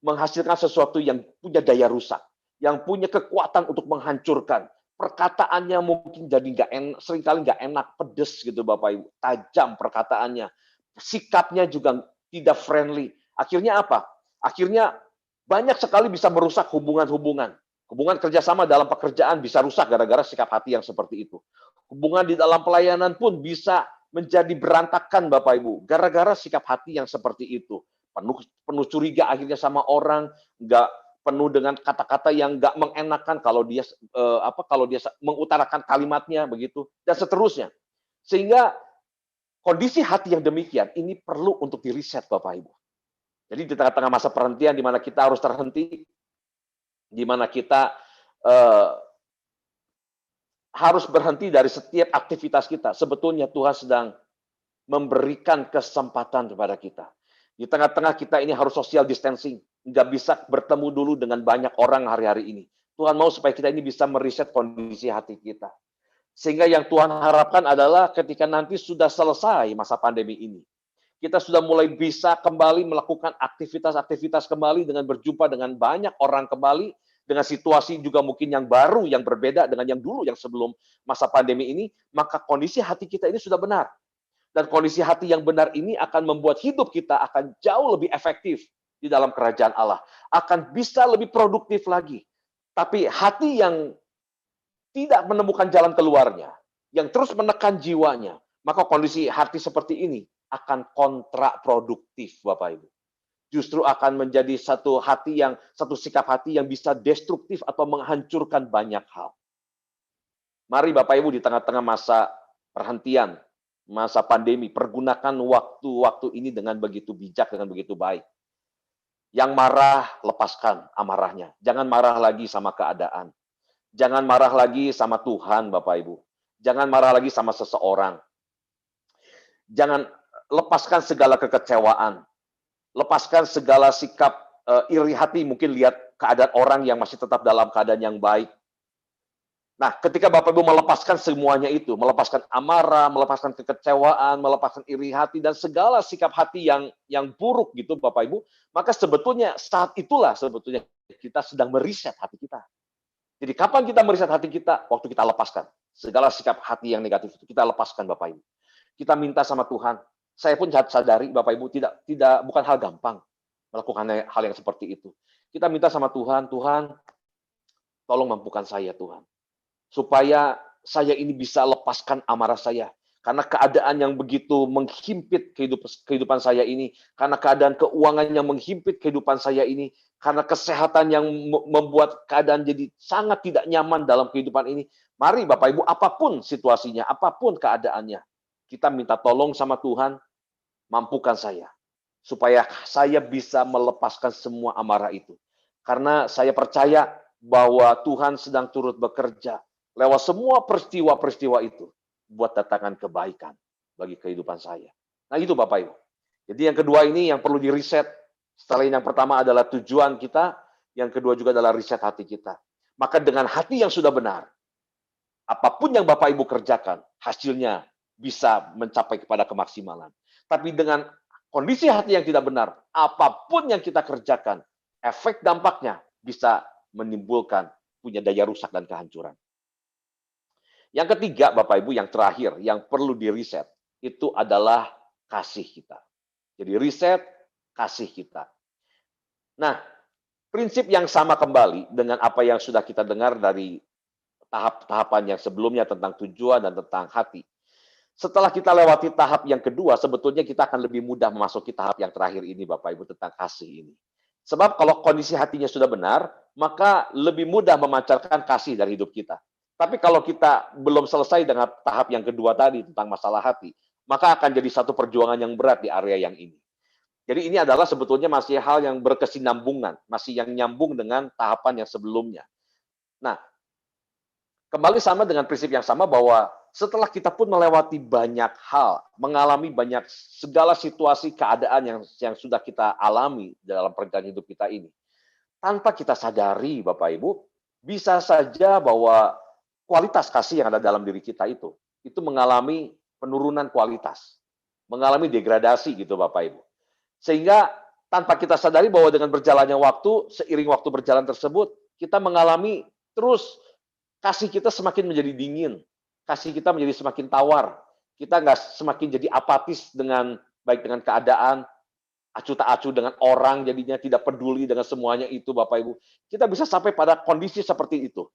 menghasilkan sesuatu yang punya daya rusak, yang punya kekuatan untuk menghancurkan. Perkataannya mungkin jadi seringkali nggak enak, pedes gitu Bapak Ibu, tajam perkataannya. Sikapnya juga tidak friendly. Akhirnya apa? Akhirnya banyak sekali bisa merusak hubungan-hubungan. Hubungan kerjasama dalam pekerjaan bisa rusak gara-gara sikap hati yang seperti itu. Hubungan di dalam pelayanan pun bisa menjadi berantakan, Bapak Ibu, gara-gara sikap hati yang seperti itu. Penuh curiga akhirnya sama orang, nggak penuh dengan kata-kata yang nggak mengenakan kalau dia mengutarakan kalimatnya begitu, dan seterusnya. Sehingga kondisi hati yang demikian ini perlu untuk diriset, Bapak Ibu. Jadi di tengah-tengah masa perhentian di mana kita harus terhenti, di mana kita harus berhenti dari setiap aktivitas kita. Sebetulnya Tuhan sedang memberikan kesempatan kepada kita. Di tengah-tengah kita ini harus social distancing. Nggak bisa bertemu dulu dengan banyak orang hari-hari ini. Tuhan mau supaya kita ini bisa meriset kondisi hati kita. Sehingga yang Tuhan harapkan adalah ketika nanti sudah selesai masa pandemi ini, kita sudah mulai bisa kembali melakukan aktivitas-aktivitas kembali dengan berjumpa dengan banyak orang kembali, dengan situasi juga mungkin yang baru, yang berbeda dengan yang dulu, yang sebelum masa pandemi ini, maka kondisi hati kita ini sudah benar. Dan kondisi hati yang benar ini akan membuat hidup kita akan jauh lebih efektif di dalam kerajaan Allah. Akan bisa lebih produktif lagi. Tapi hati yang tidak menemukan jalan keluarnya, yang terus menekan jiwanya, maka kondisi hati seperti ini akan kontraproduktif, Bapak Ibu. Justru akan menjadi satu sikap hati yang bisa destruktif atau menghancurkan banyak hal. Mari Bapak Ibu di tengah-tengah masa perhentian, masa pandemi, pergunakan waktu-waktu ini dengan begitu bijak, dengan begitu baik. Yang marah, lepaskan amarahnya. Jangan marah lagi sama keadaan. Jangan marah lagi sama Tuhan, Bapak Ibu. Jangan marah lagi sama seseorang. Jangan lepaskan segala kekecewaan. Lepaskan segala sikap iri hati, mungkin lihat keadaan orang yang masih tetap dalam keadaan yang baik. Nah, ketika Bapak Ibu melepaskan semuanya itu, melepaskan amarah, melepaskan kekecewaan, melepaskan iri hati, dan segala sikap hati yang buruk gitu Bapak Ibu, maka sebetulnya saat itulah sebetulnya kita sedang meriset hati kita. Jadi kapan kita meriset hati kita? Waktu kita lepaskan. Segala sikap hati yang negatif itu kita lepaskan Bapak Ibu. Kita minta sama Tuhan. Saya pun sadari Bapak Ibu bukan hal gampang melakukan hal yang seperti itu. Kita minta sama Tuhan, Tuhan tolong mampukan saya Tuhan. Supaya saya ini bisa lepaskan amarah saya. Karena keadaan yang begitu menghimpit kehidupan saya ini. Karena keadaan keuangan yang menghimpit kehidupan saya ini. Karena kesehatan yang membuat keadaan jadi sangat tidak nyaman dalam kehidupan ini. Mari Bapak Ibu, apapun situasinya, apapun keadaannya, kita minta tolong sama Tuhan, mampukan saya. Supaya saya bisa melepaskan semua amarah itu. Karena saya percaya bahwa Tuhan sedang turut bekerja lewat semua peristiwa-peristiwa itu buat datangkan kebaikan bagi kehidupan saya. Nah itu Bapak Ibu. Jadi yang kedua ini yang perlu di-reset. Setelah yang pertama adalah tujuan kita, yang kedua juga adalah riset hati kita. Maka dengan hati yang sudah benar, apapun yang Bapak Ibu kerjakan, hasilnya bisa mencapai kepada kemaksimalan. Tapi dengan kondisi hati yang tidak benar, apapun yang kita kerjakan, efek dampaknya bisa menimbulkan punya daya rusak dan kehancuran. Yang ketiga, Bapak Ibu, yang terakhir, yang perlu di-reset, itu adalah kasih kita. Jadi riset, kasih kita. Nah, prinsip yang sama kembali dengan apa yang sudah kita dengar dari tahap-tahapan yang sebelumnya tentang tujuan dan tentang hati. Setelah kita lewati tahap yang kedua, sebetulnya kita akan lebih mudah memasuki tahap yang terakhir ini, Bapak Ibu, tentang kasih ini. Sebab kalau kondisi hatinya sudah benar, maka lebih mudah memancarkan kasih dari hidup kita. Tapi kalau kita belum selesai dengan tahap yang kedua tadi tentang masalah hati, maka akan jadi satu perjuangan yang berat di area yang ini. Jadi ini adalah sebetulnya masih hal yang berkesinambungan, masih yang nyambung dengan tahapan yang sebelumnya. Nah, kembali sama dengan prinsip yang sama bahwa setelah kita pun melewati banyak hal, mengalami banyak segala situasi, keadaan yang sudah kita alami dalam perjalanan hidup kita ini, tanpa kita sadari, Bapak Ibu, bisa saja bahwa kualitas kasih yang ada dalam diri kita itu mengalami penurunan kualitas, mengalami degradasi gitu, Bapak Ibu. Sehingga tanpa kita sadari bahwa dengan berjalannya waktu, seiring waktu berjalan tersebut, kita mengalami terus kasih kita semakin menjadi dingin, kasih kita menjadi semakin tawar, kita nggak semakin jadi apatis dengan baik dengan keadaan, acuh tak acuh dengan orang, jadinya tidak peduli dengan semuanya itu, Bapak Ibu. Kita bisa sampai pada kondisi seperti itu.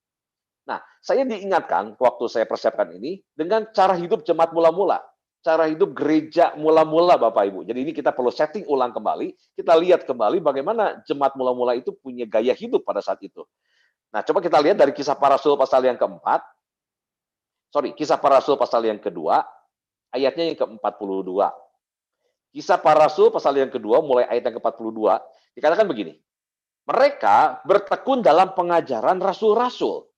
Nah, saya diingatkan waktu saya persiapkan ini dengan cara hidup jemaat mula-mula, cara hidup gereja mula-mula, Bapak Ibu. Jadi ini kita perlu setting ulang kembali, kita lihat kembali bagaimana jemaat mula-mula itu punya gaya hidup pada saat itu. Nah, coba kita lihat dari Kisah Para Rasul pasal yang keempat, Kisah Para Rasul pasal yang kedua, ayatnya yang ke-42. Kisah Para Rasul pasal yang kedua, mulai ayat yang ke-42, dikatakan begini, mereka bertekun dalam pengajaran rasul-rasul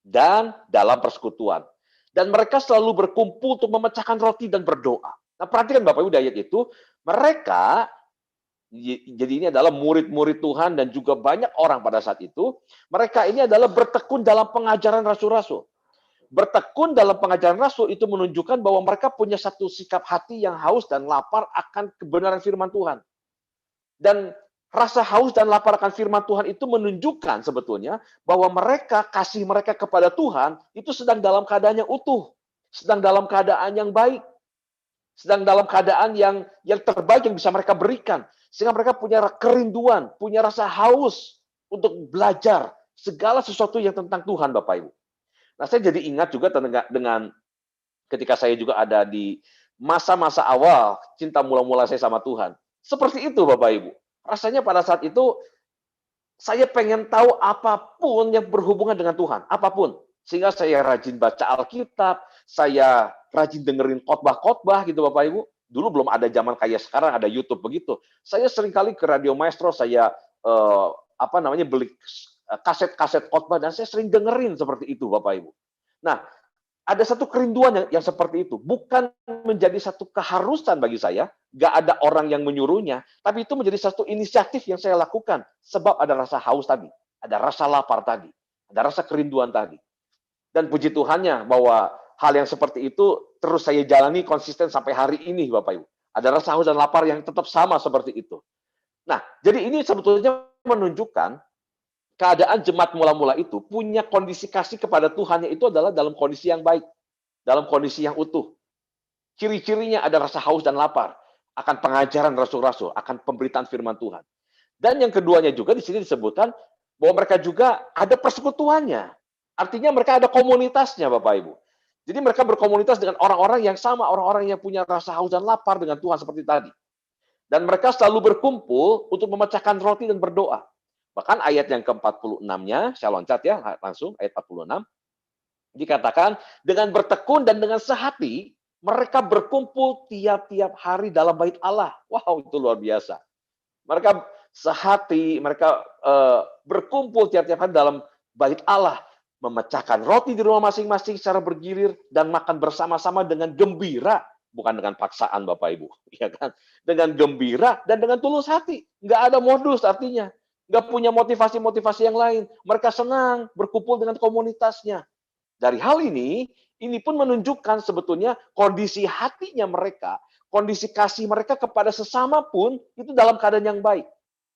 dan dalam persekutuan. Dan mereka selalu berkumpul untuk memecahkan roti dan berdoa. Nah, perhatikan Bapak Ibu di ayat itu, mereka, jadi ini adalah murid-murid Tuhan dan juga banyak orang pada saat itu, mereka ini adalah bertekun dalam pengajaran rasul-rasul. Bertekun dalam pengajaran rasul itu menunjukkan bahwa mereka punya satu sikap hati yang haus dan lapar akan kebenaran firman Tuhan. Dan rasa haus dan lapar akan firman Tuhan itu menunjukkan sebetulnya bahwa mereka, kasih mereka kepada Tuhan itu sedang dalam keadaan yang utuh, sedang dalam keadaan yang baik, sedang dalam keadaan yang terbaik yang bisa mereka berikan. Sehingga mereka punya kerinduan, punya rasa haus untuk belajar segala sesuatu yang tentang Tuhan, Bapak Ibu. Nah, saya jadi ingat juga dengan ketika saya juga ada di masa-masa awal cinta mula-mula saya sama Tuhan. Seperti itu, Bapak Ibu. Rasanya pada saat itu, saya pengen tahu apapun yang berhubungan dengan Tuhan. Apapun. Sehingga saya rajin baca Alkitab, saya rajin dengerin khotbah-khotbah gitu Bapak Ibu. Dulu belum ada zaman kayak sekarang, ada YouTube begitu. Saya seringkali ke Radio Maestro, saya beli kaset-kaset khotbah, dan saya sering dengerin seperti itu Bapak Ibu. Nah, ada satu kerinduan yang seperti itu. Bukan menjadi satu keharusan bagi saya, nggak ada orang yang menyuruhnya, tapi itu menjadi satu inisiatif yang saya lakukan. Sebab ada rasa haus tadi, ada rasa lapar tadi, ada rasa kerinduan tadi. Dan puji Tuhannya bahwa hal yang seperti itu terus saya jalani konsisten sampai hari ini, Bapak Ibu. Ada rasa haus dan lapar yang tetap sama seperti itu. Nah, jadi ini sebetulnya menunjukkan keadaan jemaat mula-mula itu punya kondisi kasih kepada Tuhannya itu adalah dalam kondisi yang baik, dalam kondisi yang utuh. Ciri-cirinya ada rasa haus dan lapar akan pengajaran rasul-rasul, akan pemberitaan firman Tuhan. Dan yang keduanya juga di sini disebutkan bahwa mereka juga ada persekutuannya. Artinya mereka ada komunitasnya, Bapak Ibu. Jadi mereka berkomunitas dengan orang-orang yang sama, orang-orang yang punya rasa haus dan lapar dengan Tuhan seperti tadi. Dan mereka selalu berkumpul untuk memecahkan roti dan berdoa. Bahkan ayat yang ke-46-nya, saya loncat ya, langsung ayat 46. Dikatakan, dengan bertekun dan dengan sehati, mereka berkumpul tiap-tiap hari dalam bait Allah. Wow, itu luar biasa. Mereka sehati, mereka berkumpul tiap-tiap hari dalam bait Allah. Memecahkan roti di rumah masing-masing secara bergilir dan makan bersama-sama dengan gembira. Bukan dengan paksaan, Bapak Ibu. Ya kan? Dengan gembira dan dengan tulus hati. Nggak ada modus artinya. Nggak punya motivasi-motivasi yang lain. Mereka senang berkumpul dengan komunitasnya. Dari hal ini pun menunjukkan sebetulnya kondisi hatinya mereka, kondisi kasih mereka kepada sesama pun itu dalam keadaan yang baik.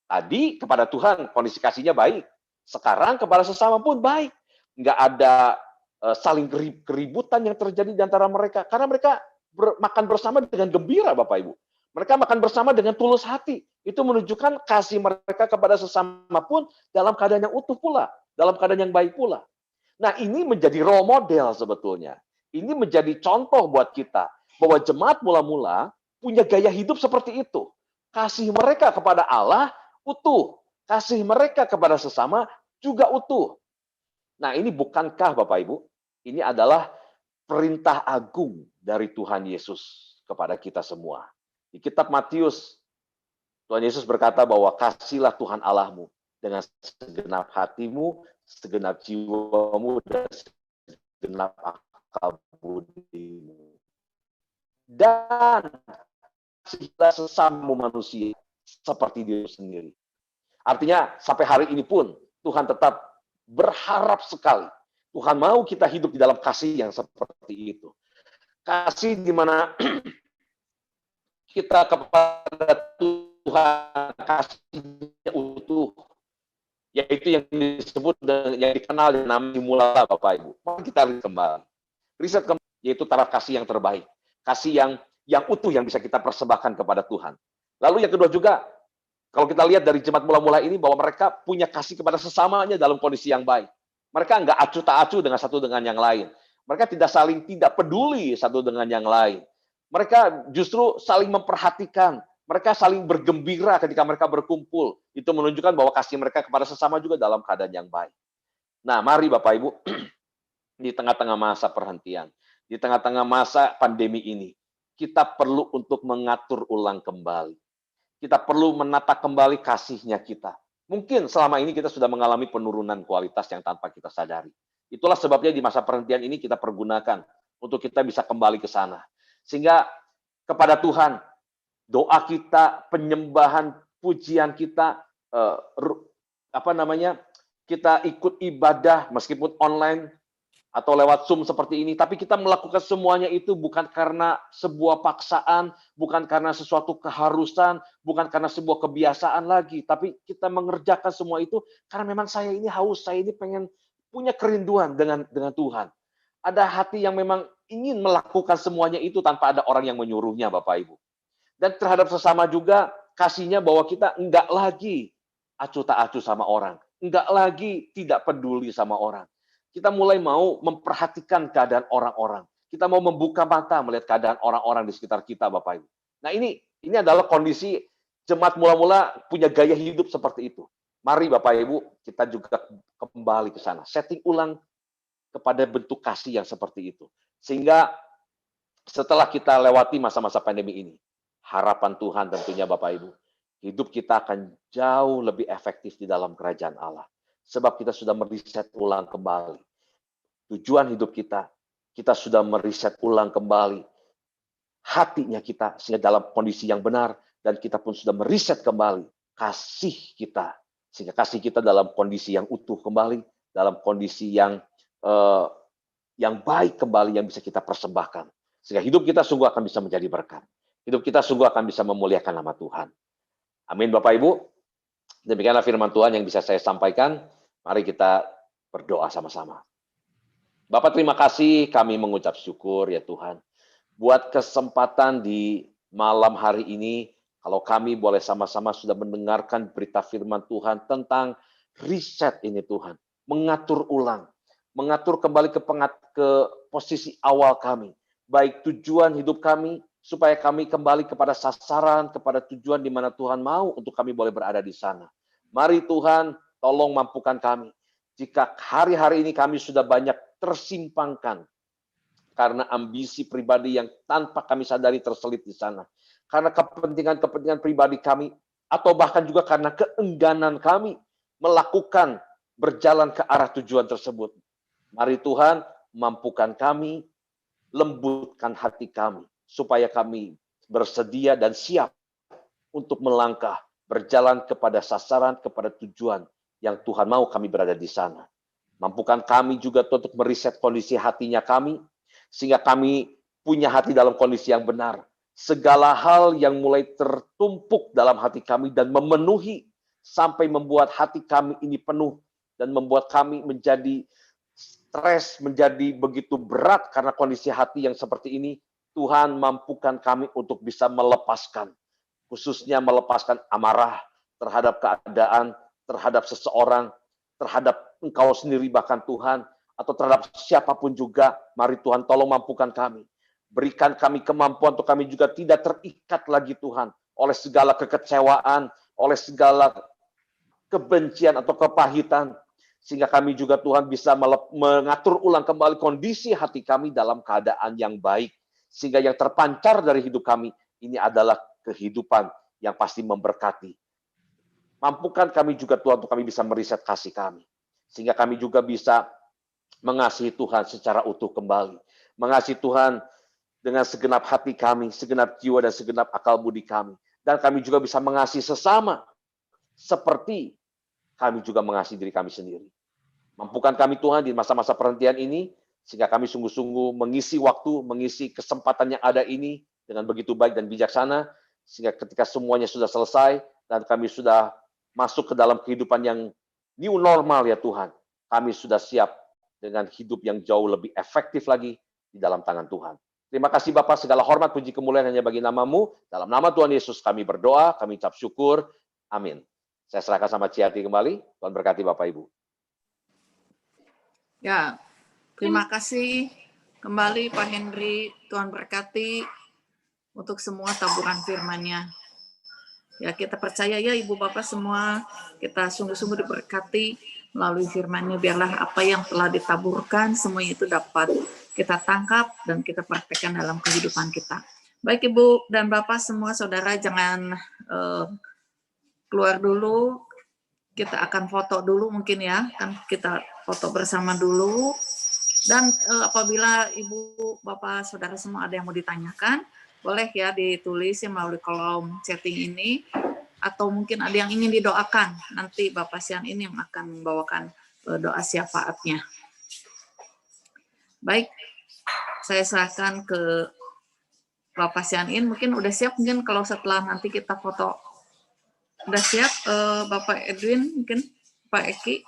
Tadi kepada Tuhan kondisi kasihnya baik. Sekarang kepada sesama pun baik. Nggak ada saling keributan yang terjadi di antara mereka. Karena mereka makan bersama dengan gembira, Bapak Ibu. Mereka makan bersama dengan tulus hati. Itu menunjukkan kasih mereka kepada sesama pun dalam keadaan yang utuh pula, dalam keadaan yang baik pula. Nah, ini menjadi role model sebetulnya. Ini menjadi contoh buat kita bahwa jemaat mula-mula punya gaya hidup seperti itu. Kasih mereka kepada Allah utuh, kasih mereka kepada sesama juga utuh. Nah, ini bukankah Bapak Ibu, ini adalah perintah agung dari Tuhan Yesus kepada kita semua. Di kitab Matius, Tuhan Yesus berkata bahwa kasihlah Tuhan Allahmu dengan segenap hatimu, segenap jiwamu, dan segenap akal budimu. Dan kasihlah sesama manusia seperti diri sendiri. Artinya sampai hari ini pun Tuhan tetap berharap sekali. Tuhan mau kita hidup di dalam kasih yang seperti itu. Kasih di mana kita kepada Tuhan kasihnya utuh. Yaitu yang disebut, yang dikenal dengan nama mula, Bapak Ibu. Mari kita lihat kembali. Riset kembali, yaitu taraf kasih yang terbaik. Kasih yang utuh yang bisa kita persembahkan kepada Tuhan. Lalu yang kedua juga, kalau kita lihat dari jemaat mula-mula ini, bahwa mereka punya kasih kepada sesamanya dalam kondisi yang baik. Mereka nggak acuh tak acuh dengan satu dengan yang lain. Mereka tidak peduli satu dengan yang lain. Mereka justru saling memperhatikan. Mereka saling bergembira ketika mereka berkumpul. Itu menunjukkan bahwa kasih mereka kepada sesama juga dalam keadaan yang baik. Nah, mari Bapak Ibu, di tengah-tengah masa perhentian, di tengah-tengah masa pandemi ini, kita perlu untuk mengatur ulang kembali. Kita perlu menata kembali kasihnya kita. Mungkin selama ini kita sudah mengalami penurunan kualitas yang tanpa kita sadari. Itulah sebabnya di masa perhentian ini kita pergunakan untuk kita bisa kembali ke sana. Sehingga kepada Tuhan, doa kita, penyembahan, pujian kita, kita ikut ibadah meskipun online atau lewat Zoom seperti ini, tapi kita melakukan semuanya itu bukan karena sebuah paksaan, bukan karena sesuatu keharusan, bukan karena sebuah kebiasaan lagi, tapi kita mengerjakan semua itu karena memang saya ini haus, saya ini pengen punya kerinduan dengan Tuhan. Ada hati yang memang ingin melakukan semuanya itu tanpa ada orang yang menyuruhnya, Bapak Ibu. Dan terhadap sesama juga kasihnya bahwa kita enggak lagi acuh tak acuh sama orang, enggak lagi tidak peduli sama orang. Kita mulai mau memperhatikan keadaan orang-orang. Kita mau membuka mata melihat keadaan orang-orang di sekitar kita, Bapak Ibu. Nah, ini adalah kondisi jemaat mula-mula punya gaya hidup seperti itu. Mari Bapak Ibu, kita juga kembali ke sana. Setting ulang kepada bentuk kasih yang seperti itu. Sehingga setelah kita lewati masa-masa pandemi ini, harapan Tuhan tentunya Bapak Ibu, hidup kita akan jauh lebih efektif di dalam kerajaan Allah. Sebab kita sudah meriset ulang kembali tujuan hidup kita. Kita sudah meriset ulang kembali hatinya kita sehingga dalam kondisi yang benar, dan kita pun sudah meriset kembali kasih kita sehingga kasih kita dalam kondisi yang utuh kembali, dalam kondisi yang baik kembali yang bisa kita persembahkan. Sehingga hidup kita sungguh akan bisa menjadi berkat. Hidup kita sungguh akan bisa memuliakan nama Tuhan. Amin Bapak Ibu. Demikianlah firman Tuhan yang bisa saya sampaikan. Mari kita berdoa sama-sama. Bapak terima kasih, kami mengucap syukur ya Tuhan. Buat kesempatan di malam hari ini, kalau kami boleh sama-sama sudah mendengarkan berita firman Tuhan tentang riset ini Tuhan. Mengatur ulang, mengatur kembali ke posisi awal kami. Baik tujuan hidup kami, supaya kami kembali kepada sasaran, kepada tujuan di mana Tuhan mau untuk kami boleh berada di sana. Mari Tuhan, tolong mampukan kami. Jika hari-hari ini kami sudah banyak tersimpangkan karena ambisi pribadi yang tanpa kami sadari terselip di sana. Karena kepentingan-kepentingan pribadi kami, atau bahkan juga karena keengganan kami melakukan berjalan ke arah tujuan tersebut. Mari Tuhan, mampukan kami, lembutkan hati kami, supaya kami bersedia dan siap untuk melangkah, berjalan kepada sasaran, kepada tujuan yang Tuhan mau kami berada di sana. Mampukan kami juga untuk meriset kondisi hatinya kami, sehingga kami punya hati dalam kondisi yang benar. Segala hal yang mulai tertumpuk dalam hati kami dan memenuhi, sampai membuat hati kami ini penuh, dan membuat kami menjadi stres menjadi begitu berat karena kondisi hati yang seperti ini, Tuhan mampukan kami untuk bisa melepaskan, khususnya melepaskan amarah terhadap keadaan, terhadap seseorang, terhadap Engkau sendiri bahkan Tuhan, atau terhadap siapapun juga. Mari Tuhan tolong mampukan kami. Berikan kami kemampuan untuk kami juga tidak terikat lagi Tuhan oleh segala kekecewaan, oleh segala kebencian atau kepahitan, sehingga kami juga Tuhan bisa mengatur ulang kembali kondisi hati kami dalam keadaan yang baik, sehingga yang terpancar dari hidup kami ini adalah kehidupan yang pasti memberkati. Mampukan kami juga Tuhan untuk kami bisa meriset kasih kami, sehingga kami juga bisa mengasihi Tuhan secara utuh kembali, mengasihi Tuhan dengan segenap hati kami, segenap jiwa dan segenap akal budi kami, dan kami juga bisa mengasihi sesama seperti kami juga mengasihi diri kami sendiri. Mampukan kami Tuhan di masa-masa perhentian ini, sehingga kami sungguh-sungguh mengisi waktu, mengisi kesempatan yang ada ini dengan begitu baik dan bijaksana, sehingga ketika semuanya sudah selesai dan kami sudah masuk ke dalam kehidupan yang new normal ya Tuhan, kami sudah siap dengan hidup yang jauh lebih efektif lagi di dalam tangan Tuhan. Terima kasih Bapak, segala hormat, puji, kemuliaan hanya bagi nama-Mu. Dalam nama Tuhan Yesus kami berdoa, kami ucap syukur. Amin. Saya serahkan sama Ciati kembali. Tuhan berkati Bapak Ibu. Ya, terima kasih kembali Pak Henry. Tuhan berkati untuk semua taburan firman-Nya. Ya, kita percaya ya Ibu Bapak semua, kita sungguh-sungguh diberkati melalui firman-Nya. Biarlah apa yang telah ditaburkan, semuanya itu dapat kita tangkap dan kita praktekkan dalam kehidupan kita. Baik Ibu dan Bapak semua, saudara jangan keluar dulu. Kita akan foto dulu mungkin ya, kan kita foto bersama dulu. Dan apabila Ibu, Bapak, Saudara semua ada yang mau ditanyakan, boleh ya ditulis ya melalui kolom chatting ini, atau mungkin ada yang ingin didoakan. Nanti Bapak Sian ini yang akan membawakan doa syafaatnya. Baik, saya serahkan ke Bapak Sianin. Mungkin udah siap, mungkin kalau setelah nanti kita foto. Udah siap Bapak Edwin, mungkin Pak Eki,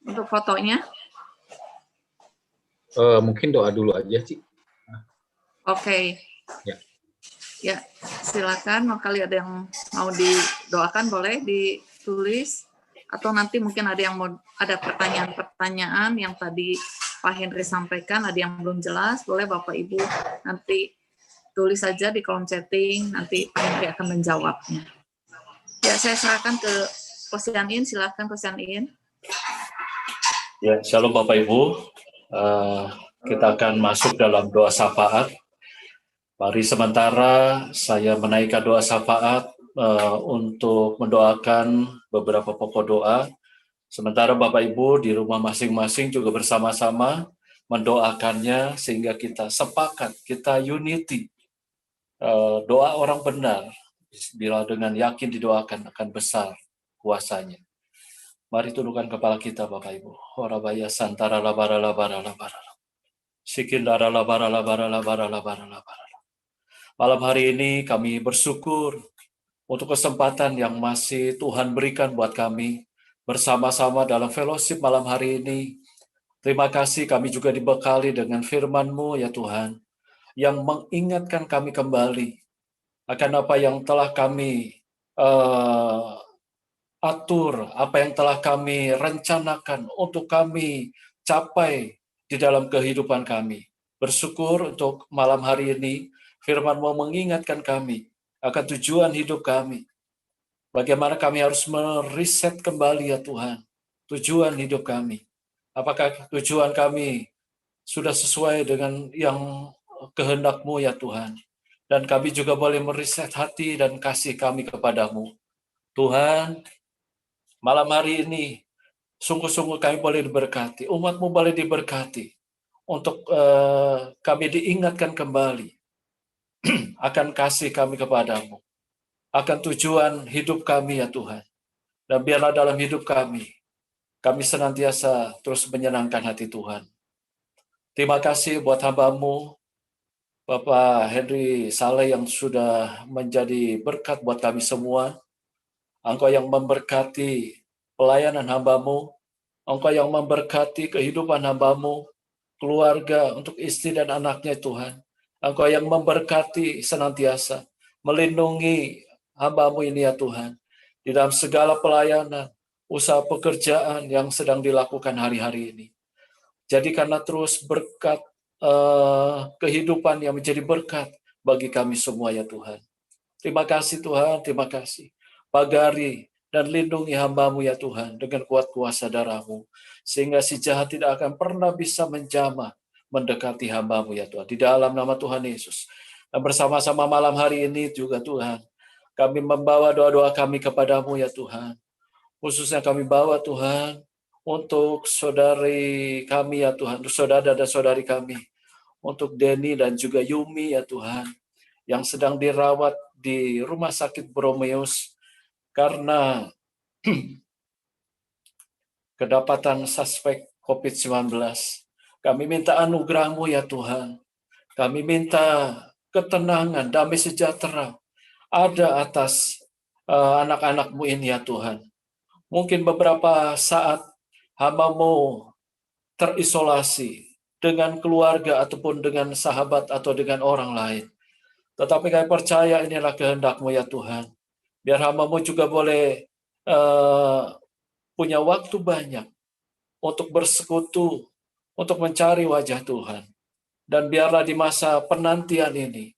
untuk fotonya? Mungkin doa dulu aja sih. Oke. Ya. Ya, silakan. Kali ada yang mau didoakan boleh ditulis, atau nanti mungkin ada yang mau ada pertanyaan-pertanyaan yang tadi Pak Henry sampaikan, ada yang belum jelas, boleh Bapak Ibu nanti tulis saja di kolom chatting, nanti Pak Henry akan menjawabnya. Ya, saya serahkan ke Kosianin, silakan Kosianin. Ya, shalom Bapak Ibu. Kita akan masuk dalam doa syafaat. Mari sementara saya menaikkan doa syafaat untuk mendoakan beberapa pokok doa. Sementara Bapak Ibu di rumah masing-masing juga bersama-sama mendoakannya sehingga kita sepakat, kita unity. Doa orang benar, bila dengan yakin didoakan akan besar kuasanya. Mari tundukkan kepala kita Bapak Ibu. Horabaya santara labara labara labara. Sikindara labara labara labara labara labara. Malam hari ini kami bersyukur untuk kesempatan yang masih Tuhan berikan buat kami bersama-sama dalam fellowship malam hari ini. Terima kasih kami juga dibekali dengan firman-Mu ya Tuhan, yang mengingatkan kami kembali akan apa yang telah kami atur, apa yang telah kami rencanakan untuk kami capai di dalam kehidupan kami. Bersyukur untuk malam hari ini, firman-Mu mengingatkan kami akan tujuan hidup kami. Bagaimana kami harus meriset kembali ya Tuhan, tujuan hidup kami. Apakah tujuan kami sudah sesuai dengan yang kehendak-Mu ya Tuhan. Dan kami juga boleh meriset hati dan kasih kami kepadamu. Tuhan, malam hari ini, sungguh-sungguh kami boleh diberkati. Umat-Mu boleh diberkati. Untuk kami diingatkan kembali akan kasih kami kepadamu. Akan tujuan hidup kami ya Tuhan. Dan biarlah dalam hidup kami senantiasa terus menyenangkan hati Tuhan. Terima kasih buat hamba-Mu, Bapak Henry Saleh yang sudah menjadi berkat buat kami semua. Engkau yang memberkati pelayanan hamba-Mu, Engkau yang memberkati kehidupan hamba-Mu, keluarga, untuk istri dan anaknya Tuhan. Engkau yang memberkati senantiasa, melindungi hamba-Mu ini ya Tuhan. Di dalam segala pelayanan, usaha pekerjaan yang sedang dilakukan hari-hari ini. Jadikanlah terus berkat kehidupan yang menjadi berkat bagi kami semua ya Tuhan. Terima kasih Tuhan, terima kasih. Pagari dan lindungi hamba-Mu ya Tuhan dengan kuat kuasa darah-Mu. Sehingga si jahat tidak akan pernah bisa menjamah mendekati hamba-Mu ya Tuhan. Di dalam nama Tuhan Yesus. Dan bersama-sama malam hari ini juga Tuhan, kami membawa doa-doa kami kepada-Mu ya Tuhan. Khususnya kami bawa Tuhan untuk saudari kami ya Tuhan, untuk saudara dan saudari kami. Untuk Denny dan juga Yumi ya Tuhan, yang sedang dirawat di Rumah Sakit Bromeus karena kedapatan suspek COVID-19. Kami minta anugerah-Mu ya Tuhan. Kami minta ketenangan, damai sejahtera ada atas anak-anak-Mu ini ya Tuhan. Mungkin beberapa saat hamba-Mu terisolasi dengan keluarga ataupun dengan sahabat atau dengan orang lain. Tetapi kami percaya inilah kehendak-Mu ya Tuhan. Biar hamba-Mu juga boleh punya waktu banyak untuk bersekutu, untuk mencari wajah Tuhan. Dan biarlah di masa penantian ini,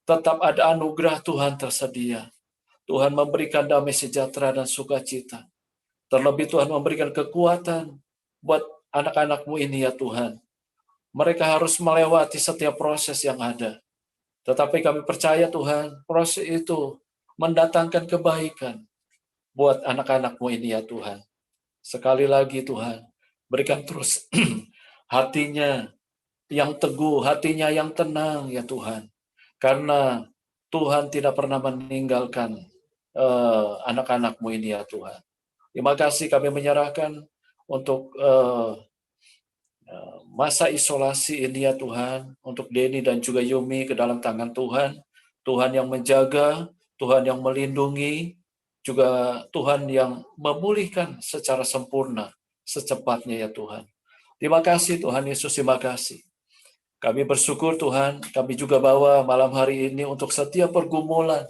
tetap ada anugerah Tuhan tersedia. Tuhan memberikan damai sejahtera dan sukacita. Terlebih Tuhan memberikan kekuatan buat anak-anak-Mu ini ya Tuhan. Mereka harus melewati setiap proses yang ada. Tetapi kami percaya Tuhan, proses itu mendatangkan kebaikan buat anak-anak-Mu ini ya Tuhan. Sekali lagi Tuhan, berikan terus hatinya yang teguh, hatinya yang tenang ya Tuhan. Karena Tuhan tidak pernah meninggalkan anak-anak-Mu ini ya Tuhan. Terima kasih kami menyerahkan untuk masa isolasi ini ya Tuhan, untuk Denny dan juga Yumi ke dalam tangan Tuhan. Tuhan yang menjaga, Tuhan yang melindungi, juga Tuhan yang memulihkan secara sempurna, secepatnya ya Tuhan. Terima kasih Tuhan Yesus, terima kasih. Kami bersyukur Tuhan, kami juga bawa malam hari ini untuk setiap pergumulan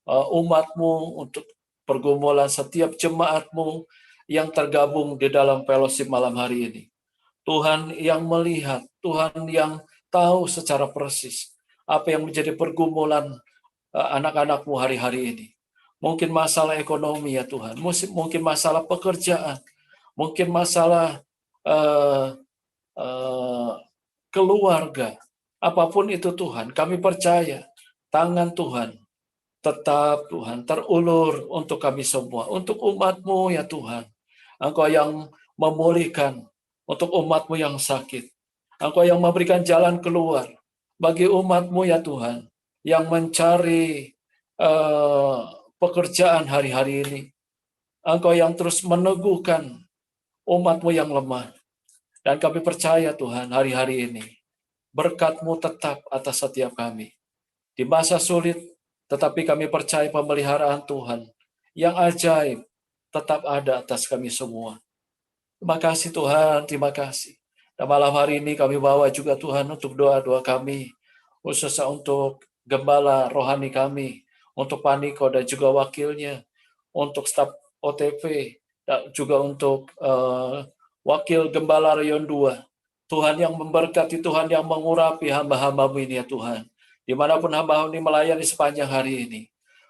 umat-Mu, untuk pergumulan setiap jemaat-Mu yang tergabung di dalam fellowship malam hari ini. Tuhan yang melihat, Tuhan yang tahu secara persis apa yang menjadi pergumulan anak-anak-Mu hari-hari ini. Mungkin masalah ekonomi ya Tuhan, mungkin masalah pekerjaan, mungkin masalah keluarga, apapun itu Tuhan, kami percaya tangan Tuhan tetap Tuhan terulur untuk kami semua, untuk umat-Mu ya Tuhan. Engkau yang memulihkan untuk umat-Mu yang sakit. Engkau yang memberikan jalan keluar bagi umat-Mu ya Tuhan, yang mencari pekerjaan hari-hari ini. Engkau yang terus meneguhkan umat-Mu yang lemah. Dan kami percaya Tuhan, hari-hari ini berkat-Mu tetap atas setiap kami. Di masa sulit, tetapi kami percaya pemeliharaan Tuhan yang ajaib tetap ada atas kami semua. Terima kasih Tuhan, terima kasih. Dan malam hari ini kami bawa juga Tuhan untuk doa-doa kami, khususnya untuk gembala rohani kami, untuk Paniko dan juga wakilnya, untuk staf OTP, dan juga untuk wakil gembala Rayon 2. Tuhan yang memberkati, Tuhan yang mengurapi hamba-hamba-Mu ini ya Tuhan. Dimanapun hamba-Mu ini melayani sepanjang hari ini,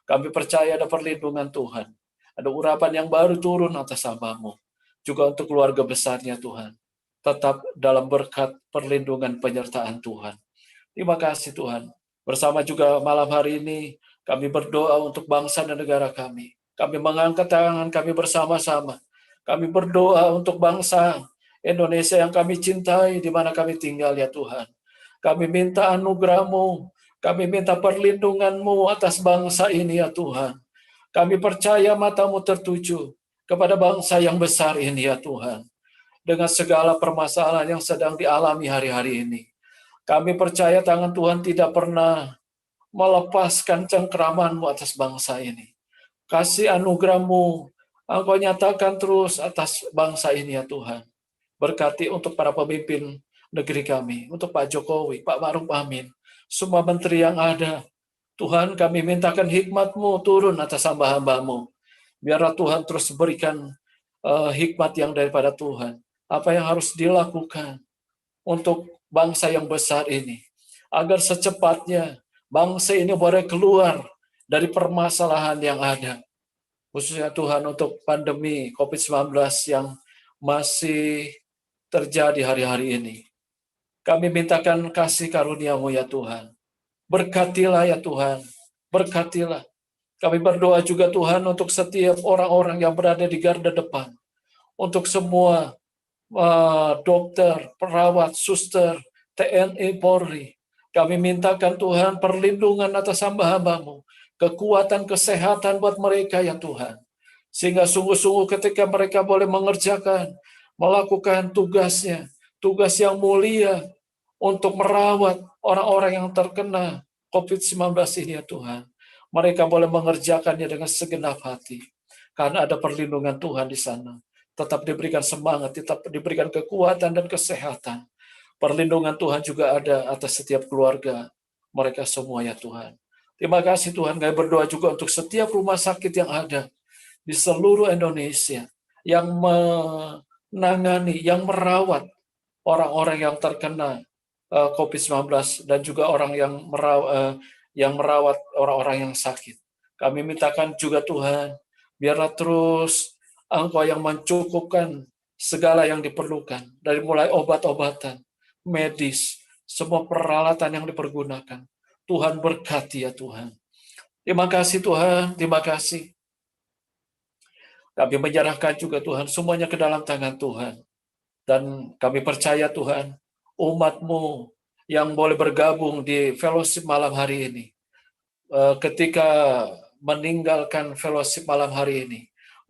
kami percaya ada perlindungan Tuhan. Ada urapan yang baru turun atas hamba-Mu. Juga untuk keluarga besarnya Tuhan. Tetap dalam berkat perlindungan penyertaan Tuhan. Terima kasih Tuhan. Bersama juga malam hari ini, kami berdoa untuk bangsa dan negara kami. Kami mengangkat tangan kami bersama-sama. Kami berdoa untuk bangsa Indonesia yang kami cintai, di mana kami tinggal ya Tuhan. Kami minta anugerah-Mu, kami minta perlindungan-Mu atas bangsa ini ya Tuhan. Kami percaya mata-Mu tertuju kepada bangsa yang besar ini ya Tuhan. Dengan segala permasalahan yang sedang dialami hari-hari ini. Kami percaya tangan Tuhan tidak pernah melepaskan cengkeraman-Mu atas bangsa ini. Kasih anugerah-Mu Engkau nyatakan terus atas bangsa ini ya Tuhan. Berkati untuk para pemimpin negeri kami, untuk Pak Jokowi, Pak Ma'ruf Amin, semua menteri yang ada. Tuhan, kami mintakan hikmat-Mu turun atas hamba-hamba-Mu. Biarlah Tuhan terus berikan hikmat yang daripada Tuhan. Apa yang harus dilakukan untuk bangsa yang besar ini. Agar secepatnya bangsa ini boleh keluar dari permasalahan yang ada. Khususnya Tuhan untuk pandemi COVID-19 yang masih terjadi hari-hari ini. Kami mintakan kasih karunia-Mu ya Tuhan. Berkatilah ya Tuhan, berkatilah. Kami berdoa juga Tuhan untuk setiap orang-orang yang berada di garda depan. Untuk semua dokter, perawat, suster, TNI, Polri. Kami mintakan Tuhan perlindungan atas hamba-hamba-Mu. Kekuatan kesehatan buat mereka ya Tuhan. Sehingga sungguh-sungguh ketika mereka boleh mengerjakan, melakukan tugasnya, tugas yang mulia untuk merawat orang-orang yang terkena COVID-19 ini ya Tuhan. Mereka boleh mengerjakannya dengan segenap hati. Karena ada perlindungan Tuhan di sana. Tetap diberikan semangat, tetap diberikan kekuatan dan kesehatan. Perlindungan Tuhan juga ada atas setiap keluarga mereka semua ya Tuhan. Terima kasih Tuhan, kami berdoa juga untuk setiap rumah sakit yang ada di seluruh Indonesia yang menangani, yang merawat orang-orang yang terkena COVID-19 dan juga orang yang merawat orang-orang yang sakit. Kami mintakan juga Tuhan, biarlah terus Engkau yang mencukupkan segala yang diperlukan, dari mulai obat-obatan, medis, semua peralatan yang dipergunakan. Tuhan berkati ya Tuhan. Terima kasih Tuhan, terima kasih. Kami menyerahkan juga Tuhan semuanya ke dalam tangan Tuhan. Dan kami percaya Tuhan, umat-Mu yang boleh bergabung di fellowship malam hari ini. Ketika meninggalkan fellowship malam hari ini,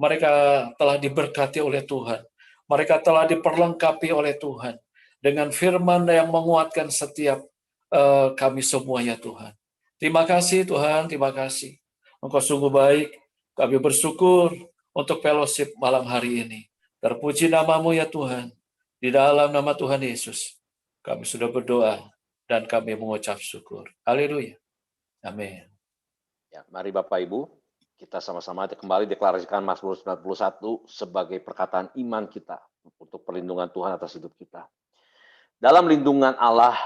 mereka telah diberkati oleh Tuhan. Mereka telah diperlengkapi oleh Tuhan. Dengan firman yang menguatkan setiap kami semua ya Tuhan. Terima kasih Tuhan, terima kasih. Engkau sungguh baik, kami bersyukur untuk fellowship malam hari ini. Terpuji nama-Mu ya Tuhan. Di dalam nama Tuhan Yesus, kami sudah berdoa dan kami mengucap syukur. Haleluya. Amin. Ya, mari Bapak Ibu, kita sama-sama kembali deklarasikan Mazmur 91 sebagai perkataan iman kita untuk perlindungan Tuhan atas hidup kita. Dalam lindungan Allah,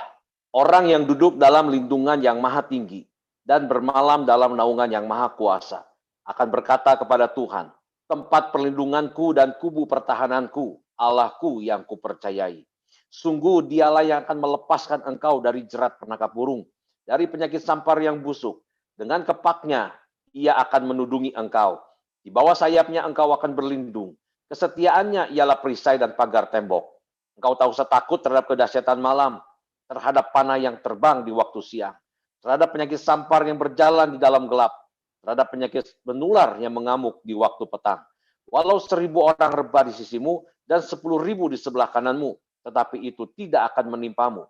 orang yang duduk dalam lindungan yang maha tinggi dan bermalam dalam naungan yang maha kuasa akan berkata kepada Tuhan, tempat perlindunganku dan kubu pertahananku, Allahku yang kupercayai. Sungguh dialah yang akan melepaskan engkau dari jerat penangkap burung, dari penyakit sampar yang busuk. Dengan kepaknya ia akan menudungi engkau. Di bawah sayapnya engkau akan berlindung. Kesetiaannya ialah perisai dan pagar tembok. Engkau tak usah takut terhadap kedahsyatan malam, terhadap panah yang terbang di waktu siang, terhadap penyakit sampar yang berjalan di dalam gelap, terhadap penyakit menular yang mengamuk di waktu petang. Walau 1000 orang rebah di sisimu dan 10.000 di sebelah kananmu, tetapi itu tidak akan menimpamu.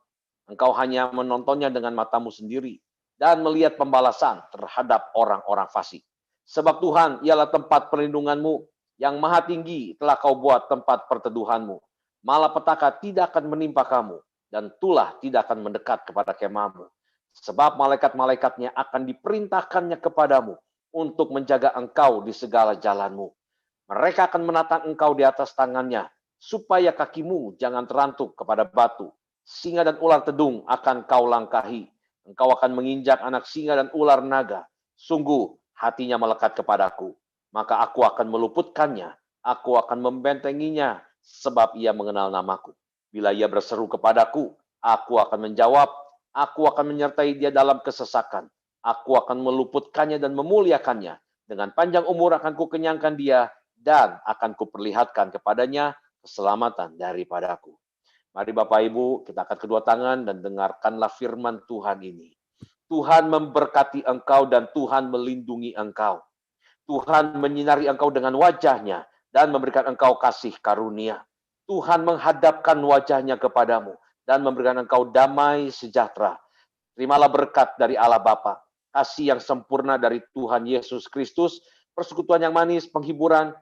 Engkau hanya menontonnya dengan matamu sendiri dan melihat pembalasan terhadap orang-orang fasik. Sebab Tuhan ialah tempat perlindunganmu, yang maha tinggi telah kau buat tempat perteduhanmu. Malapetaka tidak akan menimpa kamu, dan tulah tidak akan mendekat kepada kemahmu. Sebab malaikat-malaikatnya akan diperintahkannya kepadamu untuk menjaga engkau di segala jalanmu. Mereka akan menatang engkau di atas tangannya, supaya kakimu jangan terantuk kepada batu. Singa dan ular tedung akan kau langkahi. Engkau akan menginjak anak singa dan ular naga. Sungguh hatinya melekat kepadaku. Maka aku akan meluputkannya. Aku akan membentenginya, sebab ia mengenal namaku. Bila ia berseru kepadaku, aku akan menjawab. Aku akan menyertai dia dalam kesesakan. Aku akan meluputkannya dan memuliakannya. Dengan panjang umur akan kukenyangkan dia, dan akan kuperlihatkan kepadanya keselamatan daripadaku. Mari Bapak Ibu, kita angkat kedua tangan dan dengarkanlah firman Tuhan ini. Tuhan memberkati engkau dan Tuhan melindungi engkau. Tuhan menyinari engkau dengan wajahnya dan memberikan engkau kasih karunia. Tuhan menghadapkan wajahnya kepadamu dan memberikan engkau damai sejahtera. Terimalah berkat dari Allah Bapa, kasih yang sempurna dari Tuhan Yesus Kristus, persekutuan yang manis, penghiburan,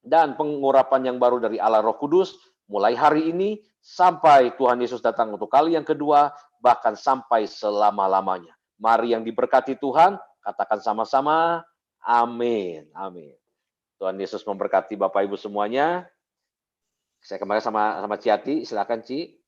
dan pengurapan yang baru dari Allah Roh Kudus mulai hari ini sampai Tuhan Yesus datang untuk kali yang kedua, bahkan sampai selama-lamanya. Mari yang diberkati Tuhan, katakan sama-sama, amin. Amin. Tuhan Yesus memberkati Bapak Ibu semuanya. Saya kembali sama Ciati, silakan Ci.